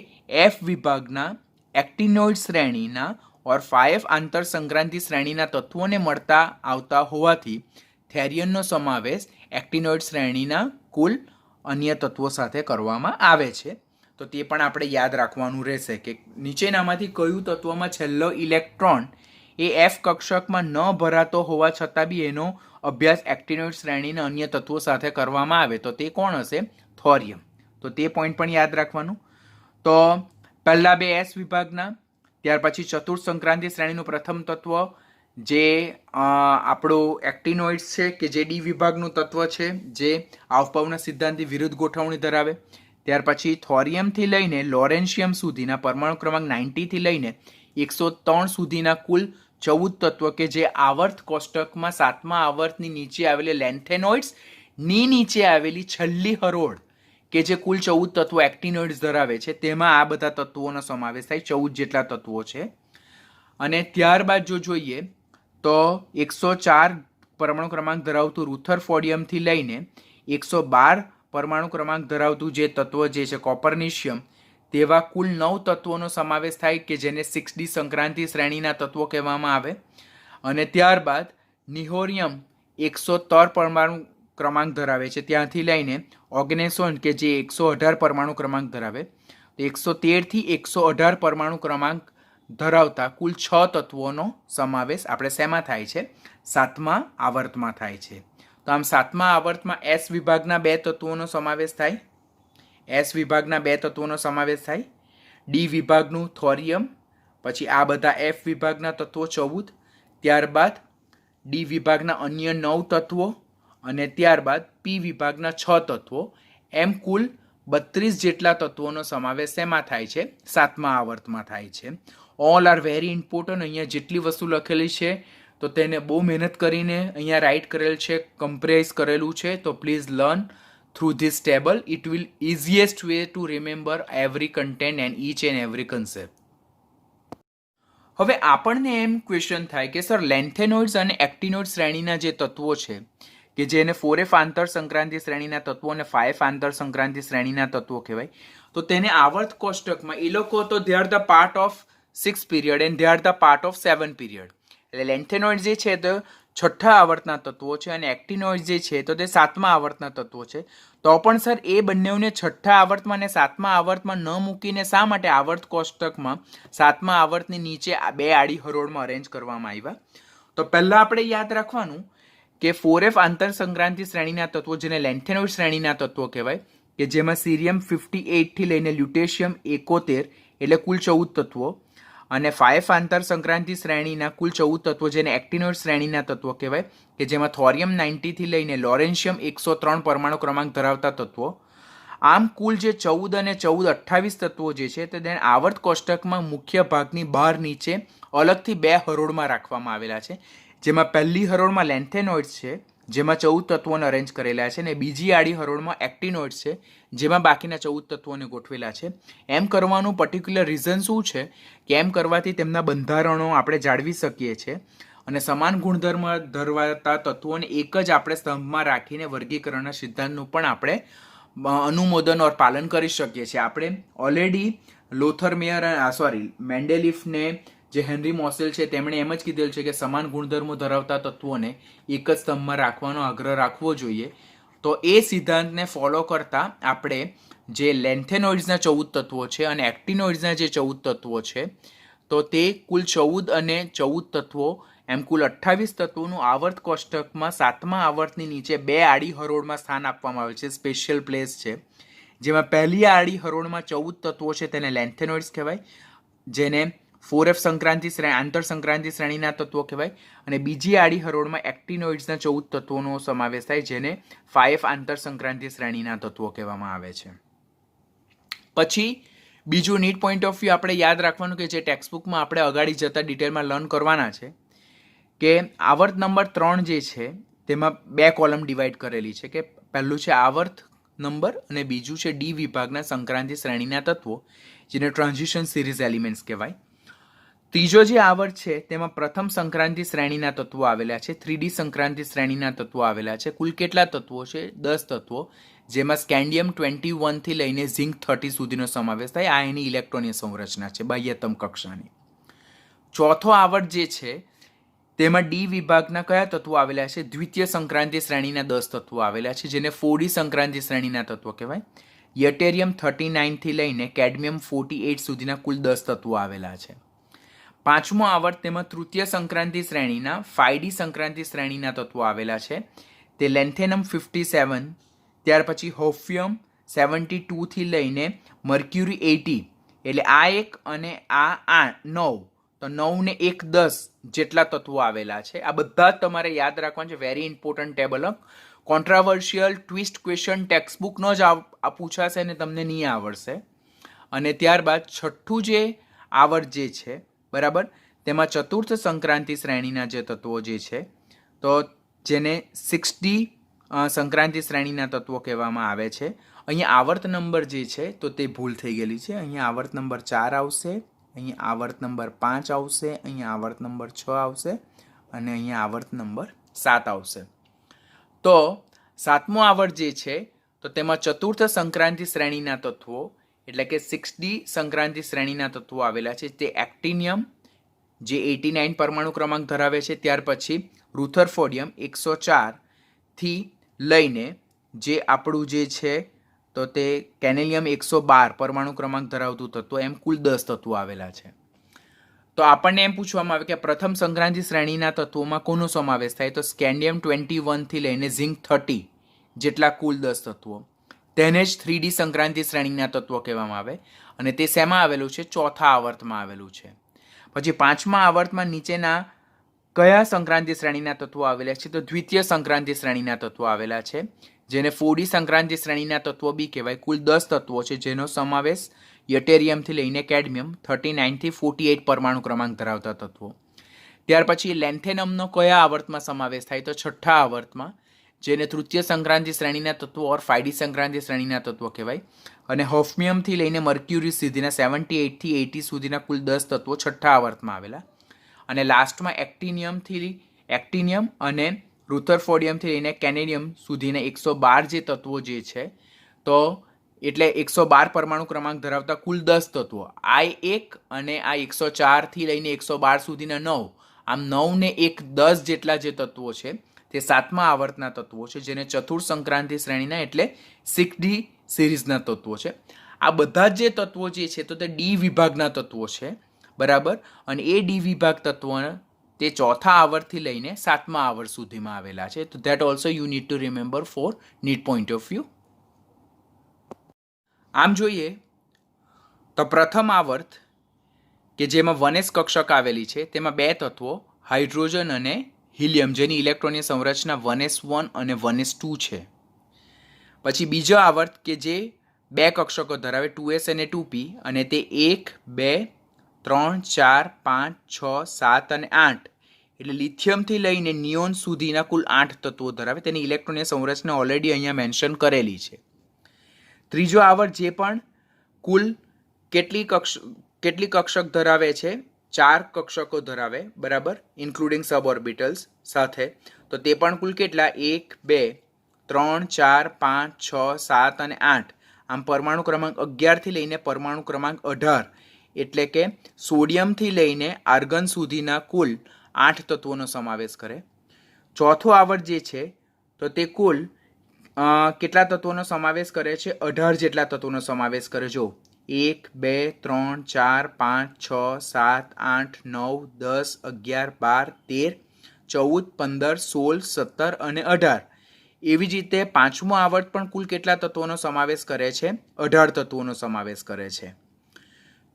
Speaker 1: F વિભાગના એક્ટિનોઇડ શ્રેણીના ઓર 5 આંતર સંક્રાંતિ શ્રેણીના તત્વોને મળતા આવતા હોવાથી થેરિયનનો સમાવેશ એક્ટિનોઇડ શ્રેણીના કુલ અન્ય તત્વો સાથે કરવામાં આવે છે. તો તે પણ આપણે યાદ રાખવાનું રહેશે કે નીચેનામાંથી કયું તત્વમાં છેલ્લો ઇલેક્ટ્રોન એ એફ કક્ષકમાં ન ભરાતો હોવા છતાં બી એનો અભ્યાસ એક્ટિનોઇડ શ્રેણીના અન્ય તત્વો સાથે કરવામાં આવે તો તે કોણ હશે? થોરિયમ. તો તે પોઈન્ટ પણ યાદ રાખવાનું. તો પહેલા બે એસ વિભાગના, ત્યાર પછી ચતુર્થ સંક્રાંતિ શ્રેણીનું પ્રથમ તત્વ જે આપણું એક્ટિનોઇડ્સ છે કે જે ડી વિભાગનું તત્વ છે, જે આવપાવના સિદ્ધાંતથી વિરુદ્ધ ગોઠવણી ધરાવે. ત્યાર પછી થોરિયમથી લઈને લોરેન્શિયમ સુધીના પરમાણુ ક્રમાંક 90થી લઈને 103 સુધીના કુલ 14 તત્વ કે જે આવર્ત કોષ્ટકમાં 7મા આવર્તની નીચે આવેલી લેન્થેનોઇડ્સ ની નીચે આવેલી છેલ્લી હરોળ કે જે કુલ 14 તત્વો એક્ટિનોઇડ્સ ધરાવે છે તેમાં આ બધા તત્વોનો સમાવેશ થાય. 14 જેટલા તત્વો છે. અને ત્યારબાદ જો જોઈએ તો 104 પરમાણુ ક્રમાંક ધરાવતું રુથરફોર્ડિયમથી લઈને 112 પરમાણુ ક્રમાંક ધરાવતું જે તત્વ જે છે કોપરનિશિયમ, તેવા કુલ 9 તત્વોનો સમાવેશ થાય કે જેને 6D સંક્રાંતિ શ્રેણીના તત્વો કહેવામાં આવે. અને ત્યારબાદ નિહોરિયમ 103 પરમાણુ ક્રમાંક ધરાવે છે, ત્યાંથી લઈને ઓર્ગેનેસોન કે જે 118 પરમાણુ ક્રમાંક ધરાવે. 113 થી 118 પરમાણુ ક્રમાંક ધરાવતા કુલ 6 તત્વોનો સમાવેશ આપણે શેમાં થાય છે? 7મા આવર્તમાં થાય છે. તો આમ 7મા આવર્તમાં એસ વિભાગના 2 તત્વોનો સમાવેશ થાય. એસ વિભાગના 2 તત્વોનો સમાવેશ થાય. ડી વિભાગનું થોરિયમ, પછી આ બધા એફ વિભાગના તત્વો 14, ત્યારબાદ ડી વિભાગના અન્ય 9 તત્વો અને ત્યારબાદ પી વિભાગના 6 તત્વો, એમ કુલ 32 જેટલા તત્વોનો સમાવેશ શેમાં થાય છે? 7મા આવર્તમાં થાય છે. All are very important. અહીંયા જેટલી વસ્તુ લખેલી છે તો તેને બહુ મહેનત કરીને અહીંયા રાઇટ કરેલ છે, કમ્પ્રેસ કરેલું છે. તો please learn through this table. It will easiest way to remember every content and inch and every concept. હવે આપણને એમ ક્વેશ્ચન થાય કે સર લેન્થેનોઇડ્સ અને એક્ટિનોઇડ શ્રેણીના જે તત્વો છે કે જેને 4F આંતર સંક્રાંતિ શ્રેણીના તત્વો અને 5 આંતર સંક્રાંતિ શ્રેણીના તત્વો કહેવાય, તો તેને આવર્ત કોષ્ટકમાં એ લોકો તો દે are the part of 6 period and they are the part of 7 period. એટલે લેન્થેનોઇડ જે છે તે 6થા આવર્તના તત્વો છે અને એક્ટિનોઇડ જે છે તો તે 7મા આવર્તના તત્વો છે. તો પણ સર એ બંનેઓને 6થા આવર્તમાં અને 7મા આવર્તમાં ન મૂકીને શા માટે આવર્ત કોષ્ટકમાં 7મા આવર્તની નીચે આ 2 આડી હરોળમાં અરેન્જ કરવામાં આવ્યા? તો પહેલા આપણે યાદ રાખવાનું કે 4F આંતર સંક્રાંતિ શ્રેણીના તત્વો જેને લેન્થેનોઇડ શ્રેણીના તત્વો કહેવાય કે જેમાં સીરિયમ 58 થી લઈને લ્યુટેશિયમ 71 એટલે કુલ 14 તત્વો, અને 5 આંતર સંક્રાંતિ શ્રેણીના કુલ 14 તત્વો જેને એક્ટિનોઇડ શ્રેણીના તત્વો કહેવાય કે જેમાં થોરિયમ 90 થી લઈને લોરેન્શિયમ 103 પરમાણુ ક્રમાંક ધરાવતા તત્વો. આમ કુલ જે 14 અને 14 28 તત્વો જે છે તે તેને આવર્ત કોષ્ટકમાં મુખ્ય ભાગની બહાર નીચે અલગથી 2 હરોળમાં રાખવામાં આવેલા છે, જેમાં પહેલી હરોળમાં લેન્થેનોઇડ્સ છે જેમાં 14 તત્વોને અરેન્જ કરેલા છે અને બીજી આડી હરોળમાં એક્ટિનોઇડ્સ છે જેમાં બાકીના 14 તત્વોને ગોઠવેલા છે. એમ કરવાનું પર્ટિક્યુલર રીઝન શું છે કે એમ કરવાથી તેમના બંધારણો આપણે જાળવી શકીએ છીએ અને સમાન ગુણધર્મ ધરાવતા તત્વોને એક જ આપણે સ્તંભમાં રાખીને વર્ગીકરણના સિદ્ધાંતનું પણ આપણે અનુમોદન ઓર પાલન કરી શકીએ છીએ. આપણે ઓલરેડી મેન્ડેલિફને જે હેનરી મોસેલ છે તેમણે એમ જ કીધેલ છે કે સમાન ગુણધર્મો ધરાવતા તત્વોને એક જ સ્તંભમાં રાખવાનો આગ્રહ રાખવો જોઈએ. તો એ સિદ્ધાંતને ફોલો કરતા આપણે જે લેન્થેનોઇડ્સના 14 તત્વો છે અને એક્ટિનોઇડ્સના જે 14 તત્વો છે તો તે કુલ 14 અને 14 તત્વો એમ કુલ 28 તત્વોનું આવર્ત કોષ્ટકમાં 7મા આવર્તની નીચે 2 આડી હરોળમાં સ્થાન આપવામાં આવે છે, સ્પેશિયલ પ્લેસ છે. જેમાં પહેલી આડી હરોળમાં 14 તત્વો છે તેને લેન્થેનોઇડ્સ કહેવાય, જેને 4F સંક્રાંતિ આંતર સંક્રાંતિ શ્રેણીના તત્વો કહેવાય, અને બીજી આડી હરોળમાં એક્ટિનોઇડ્સના 14 તત્વોનો સમાવેશ થાય જેને 5 આંતર સંક્રાંતિ શ્રેણીના તત્વો કહેવામાં આવે છે. પછી બીજું નીટ પોઈન્ટ ઓફ વ્યૂ આપણે યાદ રાખવાનું કે જે ટેક્સ્ટબુકમાં આપણે અગાડી જતા ડિટેલમાં લર્ન કરવાના છે કે આવર્ત નંબર 3 જે છે તેમાં 2 કોલમ ડિવાઈડ કરેલી છે કે પહેલું છે આવર્ત નંબર અને બીજું છે ડી વિભાગના સંક્રાંતિ શ્રેણીના તત્વો જેને ટ્રાન્ઝિશન સિરીઝ એલિમેન્ટ્સ કહેવાય. ત્રીજો જે આવર્ત છે તેમાં પ્રથમ સંક્રાંતિ શ્રેણીના તત્વો આવેલા છે, 3D સંક્રાંતિ શ્રેણીના તત્વો આવેલા છે. કુલ કેટલા તત્વો છે? 10 તત્વો, જેમાં સ્કેન્ડિયમ 21 થી લઈને ઝિંક 30 સુધીનો સમાવેશ થાય. આ એની ઇલેક્ટ્રોનીય સંરચના છે બાહ્યતમ કક્ષાની. ચોથો આવર્ત જે છે તેમાં ડી વિભાગના કયા તત્વો આવેલા છે? દ્વિતીય સંક્રાંતિ શ્રેણીના 10 તત્વો આવેલા છે, જેને 4D સંક્રાંતિ શ્રેણીના તત્વો કહેવાય. યટેરિયમ 39 થી લઈને કેડમિયમ 48 સુધીના કુલ 10 તત્વો આવેલા છે. પાંચમો આવર્ત તેમાં તૃતીય સંક્રાંતિ શ્રેણીના 5D સંક્રાંતિ શ્રેણીના તત્વો આવેલા છે. તે લેન્થેનમ 57, ત્યાર પછી હોફિયમ 72 થી લઈને મર્ક્યુરી 80, એટલે આ એક અને આ 9, તો 9 ને 1 10 જેટલા તત્વો આવેલા છે. આ બધા જ તમારે યાદ રાખવાનું છે. Very important table. Controversial twist question ટેક્સ્ટબુકનો જ આ પૂછાશે અને તમને નહીં આવડશે. અને ત્યારબાદ છઠ્ઠું જે આવર્ત જે છે, બરાબર, તેમાં ચતુર્થ સંક્રાંતિ શ્રેણીના જે તત્વો જે છે, તો જેને 6D સંક્રાંતિ શ્રેણીના તત્વો કહેવામાં આવે છે. અહીંયા આવર્ત નંબર જે છે તો તે ભૂલ થઈ ગયેલી છે. અહીંયા આવર્ત નંબર 4 આવશે, અહીંયા આવર્ત નંબર 5 આવશે, અહીંયા આવર્ત નંબર 6 આવશે અને અહીંયા આવર્ત નંબર 7 આવશે. તો સાતમો આવર્ત જે છે તો તેમાં ચતુર્થ સંક્રાંતિ શ્રેણીના તત્વો એટલે કે 6D સંક્રાંતિ શ્રેણીના તત્વો આવેલા છે. તે એક્ટિનિયમ જે 89 પરમાણુ ક્રમાંક ધરાવે છે, ત્યાર પછી રુથરફોર્ડિયમ 104 થી લઈને જે આપણું જે છે તો તે કેનેલિયમ 112 પરમાણુ ક્રમાંક ધરાવતું તત્વ, એમ કુલ 10 તત્વો આવેલા છે. તો આપણને એમ પૂછવામાં આવે કે પ્રથમ સંક્રાંતિ શ્રેણીના તત્વોમાં કોનો સમાવેશ થાય? તો સ્કેન્ડિયમ 21 થી લઈને ઝિંક 30 જેટલા કુલ 10 તત્વો, તેને જ 3D સંક્રાંતિ શ્રેણીના તત્વો કહેવામાં આવે. અને તે શેમાં આવેલું છે? ચોથા આવર્તમાં આવેલું છે. પછી પાંચમા આવર્તમાં નીચેના કયા સંક્રાંતિ શ્રેણીના તત્વો આવેલા છે? તો દ્વિતીય સંક્રાંતિ શ્રેણીના તત્વો આવેલા છે, જેને 4D સંક્રાંતિ શ્રેણીના તત્વો બી કહેવાય. કુલ 10 તત્વો છે, જેનો સમાવેશ યટેરિયમથી લઈને કેડમિયમ 39 થી 48 પરમાણુ ક્રમાંક ધરાવતા તત્વો. ત્યાર પછી લેન્થેનમનો કયા આવર્તમાં સમાવેશ થાય? તો છઠ્ઠા આવર્તમાં, જેને તૃતીય સંક્રાંતિ શ્રેણીના તત્વો ઓર 5D સંક્રાંતિ શ્રેણીના તત્વો કહેવાય. અને હોફમિયમથી લઈને મર્ક્યુરી સુધીના 78 થી 80 સુધીના કુલ 10 તત્વો છઠ્ઠા આવર્તમાં આવેલા. અને લાસ્ટમાં એક્ટિનિયમ અને રુથરફોર્ડિયમથી લઈને કેનેડિયમ સુધીના 112 જે તત્વો જે છે, તો એટલે 112 પરમાણુ ક્રમાંક ધરાવતા કુલ 10 તત્વો. આ 1 અને આ 104 થી લઈને 112 સુધીના 9, આમ 9 ને 1 10 જેટલા જે તત્વો છે તે સાતમા આવર્તના તત્વો છે, જેને ચતુર્થ સંક્રાંતિ શ્રેણીના એટલે 6D સિરીઝના તત્વો છે. આ બધા જે તત્વો જે છે તો તે ડી વિભાગના તત્વો છે, બરાબર. અને એ ડી વિભાગ તત્વો તે ચોથા આવર્તથી લઈને સાતમા આવર્ત સુધીમાં આવેલા છે. તો that also you need to remember for NEET point of view. આમ જોઈએ તો પ્રથમ આવર્ત કે જેમાં 1s કક્ષક આવેલી છે, તેમાં બે તત્વો હાઇડ્રોજન અને હિલિયમ, જેની ઇલેક્ટ્રોનની સંરચના 1s1 અને 1s2 છે. પછી બીજો આવર્ત કે જે બે કક્ષકો ધરાવે 2s અને 2p, અને તે 1 2 3 4 5 6 7 અને 8, એટલે લિથિયમથી લઈને નિયોન સુધીના કુલ 8 તત્વો ધરાવે. તેની ઇલેક્ટ્રોનની સંરચના ઓલરેડી અહીંયા મેન્શન કરેલી છે. ત્રીજો આવર્ત જે પણ કુલ કેટલી કક્ષક ધરાવે છે? 4 કક્ષકો ધરાવે, બરાબર, ઇન્ક્લુડિંગ સબઓર્બિટલ્સ સાથે. તો તે પણ કુલ કેટલા? 1 2 3 4 5 6 7 અને 8. આમ પરમાણુ ક્રમાંક 11 થી લઈને પરમાણુ ક્રમાંક 18, એટલે કે સોડિયમથી લઈને આર્ગન સુધીના કુલ 8 તત્વોનો સમાવેશ કરે. ચોથો આવર્ત જે છે તો તે કુલ કેટલા તત્વોનો સમાવેશ કરે છે? 18 જેટલા તત્વોનો સમાવેશ કરે. જો 1 2 3 4 5 6 7 8 9 10 11 12 13 14 15 16 17 અને 18. એવી જ રીતે પાંચમો આવર્ત પણ કુલ કેટલા તત્વોનો સમાવેશ કરે છે? 18 તત્વોનો સમાવેશ કરે છે.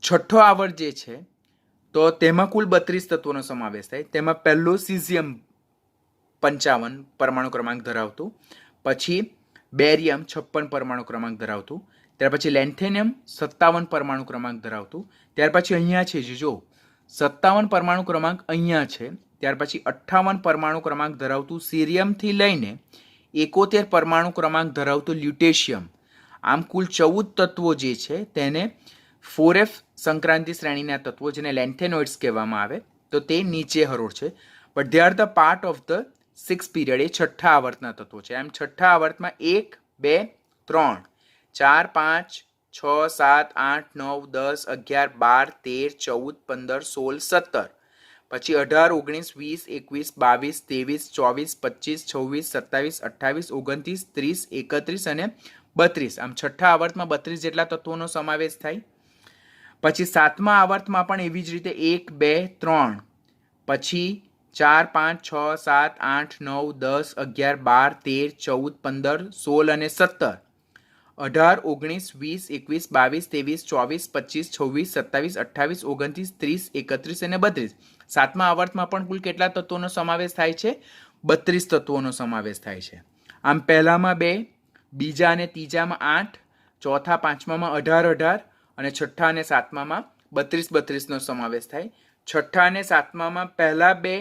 Speaker 1: છઠ્ઠો આવર્ત જે છે તો તેમાં કુલ 32 તત્વોનો સમાવેશ થાય. તેમાં પહેલું સિઝિયમ 55 પરમાણુ ક્રમાંક ધરાવતું, પછી બેરિયમ 56 પરમાણુ ક્રમાંક ધરાવતું, ત્યાર પછી લેન્થેનિયમ 57 પરમાણુ ક્રમાંક ધરાવતું, ત્યાર પછી અહીંયા છે જો 57 પરમાણુ ક્રમાંક અહીંયા છે, ત્યાર પછી 58 પરમાણુ ક્રમાંક ધરાવતું સીરિયમથી લઈને 71 પરમાણુ ક્રમાંક ધરાવતું લ્યુટેશિયમ. આમ કુલ 14 તત્વો જે છે તેને 4f સંક્રાંતિ શ્રેણીના તત્વો, જેને લેન્થેનોઇડ્સ કહેવામાં આવે, તો તે નીચે હરોળ છે. But they are the part of the 6 period, એ છઠ્ઠા આવર્તના તત્વો છે. આમ છઠ્ઠા આવર્તમાં 1 2 3 4 5 6 7 8 9 10 11 12 13 14 15 16 17 પછી 18, 19, 20, 21, 22, 23, 24, 25, 26, 27, 28, 29, 30, 31 અને 32. આમ છઠ્ઠા આવર્તમાં 32 જેટલા તત્વોનો સમાવેશ થાય. પછી સાતમા આવર્તમાં પણ એવી જ રીતે 1, 2, 3, પછી 4, 5, 6, 7, 8, 9, 10, 11, 12, 13, 14, 15, 16 અને 17. 18, 19, 20, 21, 22, 23, 24, 25, 26, 27, 28, 29, 30, 31 અને 32. સાતમા આવર્તમાં પણ કુલ કેટલા તત્વોનો સમાવેશ થાય છે? 32 તત્વોનો સમાવેશ થાય છે. આમ પહેલામાં 2, બીજા અને ત્રીજામાં 8, ચોથા પાંચમામાં 18 અને છઠ્ઠા અને સાતમામાં 32 નો સમાવેશ થાય. છઠ્ઠા અને સાતમામાં પહેલા 2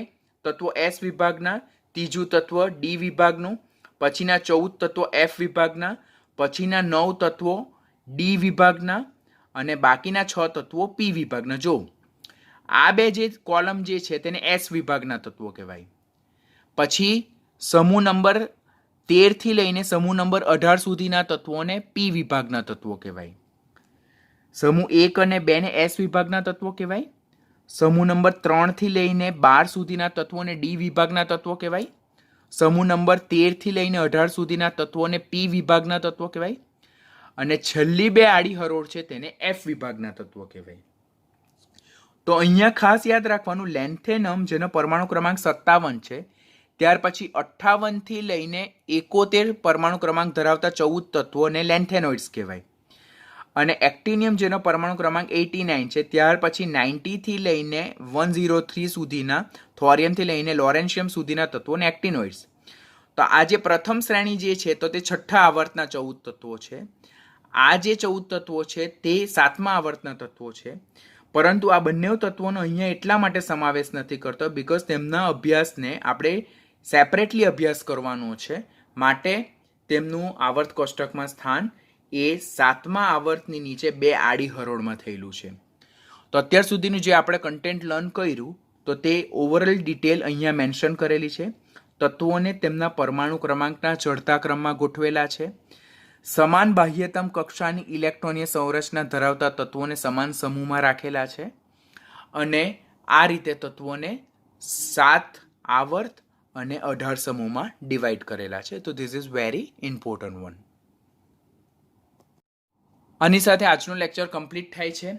Speaker 1: તત્વો એસ વિભાગના, ત્રીજું તત્વ ડી વિભાગનું, પછીના 14 તત્વો એફ વિભાગના, પછીના 9 તત્વો ડી વિભાગના અને બાકીના 6 તત્વો પી વિભાગના. જો આ બે જે કોલમ જે છે તેને એસ વિભાગના તત્વો કહેવાય. પછી સમૂહ નંબર 13 થી લઈને સમૂહ નંબર 18 સુધીના તત્વોને પી વિભાગના તત્વો કહેવાય. સમૂહ 1 અને 2 ને એસ વિભાગના તત્વો કહેવાય. સમૂહ નંબર 3 થી લઈને 12 સુધીના તત્વોને ડી વિભાગના તત્વો કહેવાય. સમૂહ નંબર 13 થી લઈને 18 સુધીના તત્વોને પી વિભાગના તત્વો કહેવાય. અને છેલ્લી 2 આડી હરોળ છે તેને એફ વિભાગના તત્વો કહેવાય. તો અહીંયા ખાસ યાદ રાખવાનું, લેન્થેનમ જેનો પરમાણુ ક્રમાંક 57 છે, ત્યાર પછી 58 થી લઈને 71 પરમાણુ ક્રમાંક ધરાવતા 14 તત્વોને લેન્થેનોઇડ્સ કહેવાય. અને એક્ટિનિયમ જેનો પરમાણુ ક્રમાંક 89 છે, ત્યાર પછી 90 થી લઈને 103 સુધીના, થોરિયમથી લઈને લોરેન્શિયમ સુધીના તત્વોને એક્ટિનોઇડ્સ. તો આ જે પ્રથમ શ્રેણી જે છે તો તે છઠ્ઠા આવર્તના 14 તત્વો છે. આ જે 14 તત્વો છે તે સાતમા આવર્તના તત્વો છે. પરંતુ આ બંને તત્વોનો અહીંયા એટલા માટે સમાવેશ નથી કરતો બીકોઝ તેમના અભ્યાસને આપણે સેપરેટલી અભ્યાસ કરવાનો છે, માટે તેમનું આવર્ત કોષ્ટકમાં સ્થાન એ સાતમા આવર્તની નીચે 2 આડી હરોળમાં થયેલું છે. તો અત્યાર સુધીનું જે આપણે કન્ટેન્ટ લર્ન કર્યું તો તે ઓવરઓલ ડિટેલ અહીંયા મેન્શન કરેલી છે. તત્વોને તેમના પરમાણુ ક્રમાંકના ચડતા ક્રમમાં ગોઠવેલા છે. સમાન બાહ્યતમ કક્ષાની ઇલેક્ટ્રોનીય સંરચના ધરાવતા તત્વોને સમાન સમૂહમાં રાખેલા છે. અને આ રીતે તત્વોને 7 આવર્ત અને 18 સમૂહમાં ડિવાઈડ કરેલા છે. તો this is very important one. આની સાથે આજનો લેક્ચર કમ્પ્લીટ થાય છે.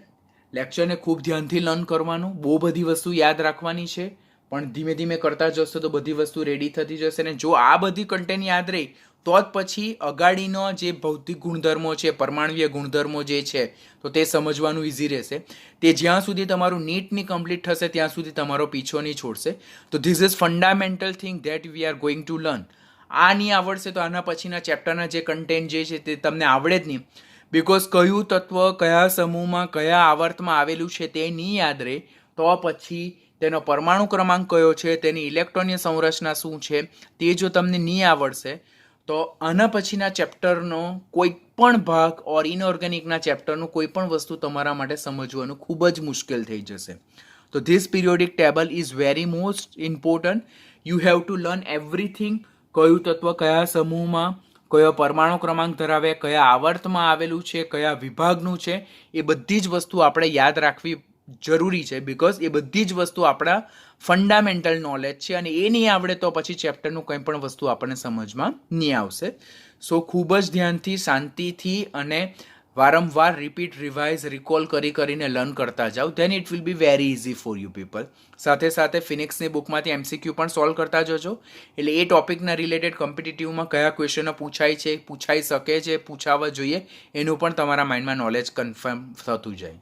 Speaker 1: લેક્ચરને ખૂબ ધ્યાનથી લર્ન કરવાનું, બહુ બધી વસ્તુ યાદ રાખવાની છે, પણ ધીમે ધીમે કરતા જશો તો બધી વસ્તુ રેડી થતી જશે. અને જો આ બધી કન્ટેન્ટ યાદ રહી તો જ પછી અગાડીનો જે ભૌતિક ગુણધર્મો છે, પરમાણુય ગુણધર્મો જે છે તો તે સમજવાનું ઇઝી રહેશે. તે જ્યાં સુધી તમારું નીટની કમ્પ્લીટ થશે ત્યાં સુધી તમારો પીછો નહીં છોડશે. તો this is fundamental thing that we are going to learn. આ નહીં આવડશે તો આના પછીના ચેપ્ટરના જે કન્ટેન્ટ જે છે તે તમને આવડે જ નહીં. બીકોઝ કયું તત્વ કયા સમૂહમાં કયા આવર્તમાં આવેલું છે તે નહીં યાદ રહે તો પછી તેનો પરમાણુ ક્રમાંક કયો છે, તેની ઇલેક્ટ્રોનીય સંરચના શું છે તે જો તમને નહીં આવડશે તો આના પછીના ચેપ્ટરનો કોઈ પણ ભાગ ઓર ઇનઓર્ગેનિકના ચેપ્ટરનું કોઈ પણ વસ્તુ તમારા માટે સમજવાનું ખૂબ જ મુશ્કેલ થઈ જશે. તો this periodic table is very most important. You have to learn everything. કયું તત્વ કયા સમૂહમાં, કયો પરમાણુ ક્રમાંક ધરાવે, કયા આવર્તમાં આવેલું છે, કયા વિભાગનું છે, એ બધી જ વસ્તુ આપણે યાદ રાખવી જરૂરી છે. બીકોઝ એ બધી જ વસ્તુ આપણા ફંડામેન્ટલ નોલેજ છે અને એ નહીં આવડે તો પછી ચેપ્ટરનું કંઈ પણ વસ્તુ આપણને સમજમાં નહીં આવશે. સો ખૂબ જ ધ્યાનથી, શાંતિથી અને વારંવાર રિપીટ, રિવાઇઝ, રિકોલ કરીને લર્ન કરતા જાઓ. Then it will be very easy for you people. સાથે સાથે ફિનિક્સની બુકમાંથી MCQ પણ સોલ્વ કરતા જજો. એટલે એ ટોપિકના રિલેટેડ કોમ્પિટિટિવમાં કયા ક્વેશ્ચનો પૂછાય છે, પૂછાઈ શકે છે, પૂછાવા જોઈએ, એનું પણ તમારા માઇન્ડમાં નોલેજ કન્ફર્મ થતું જાય.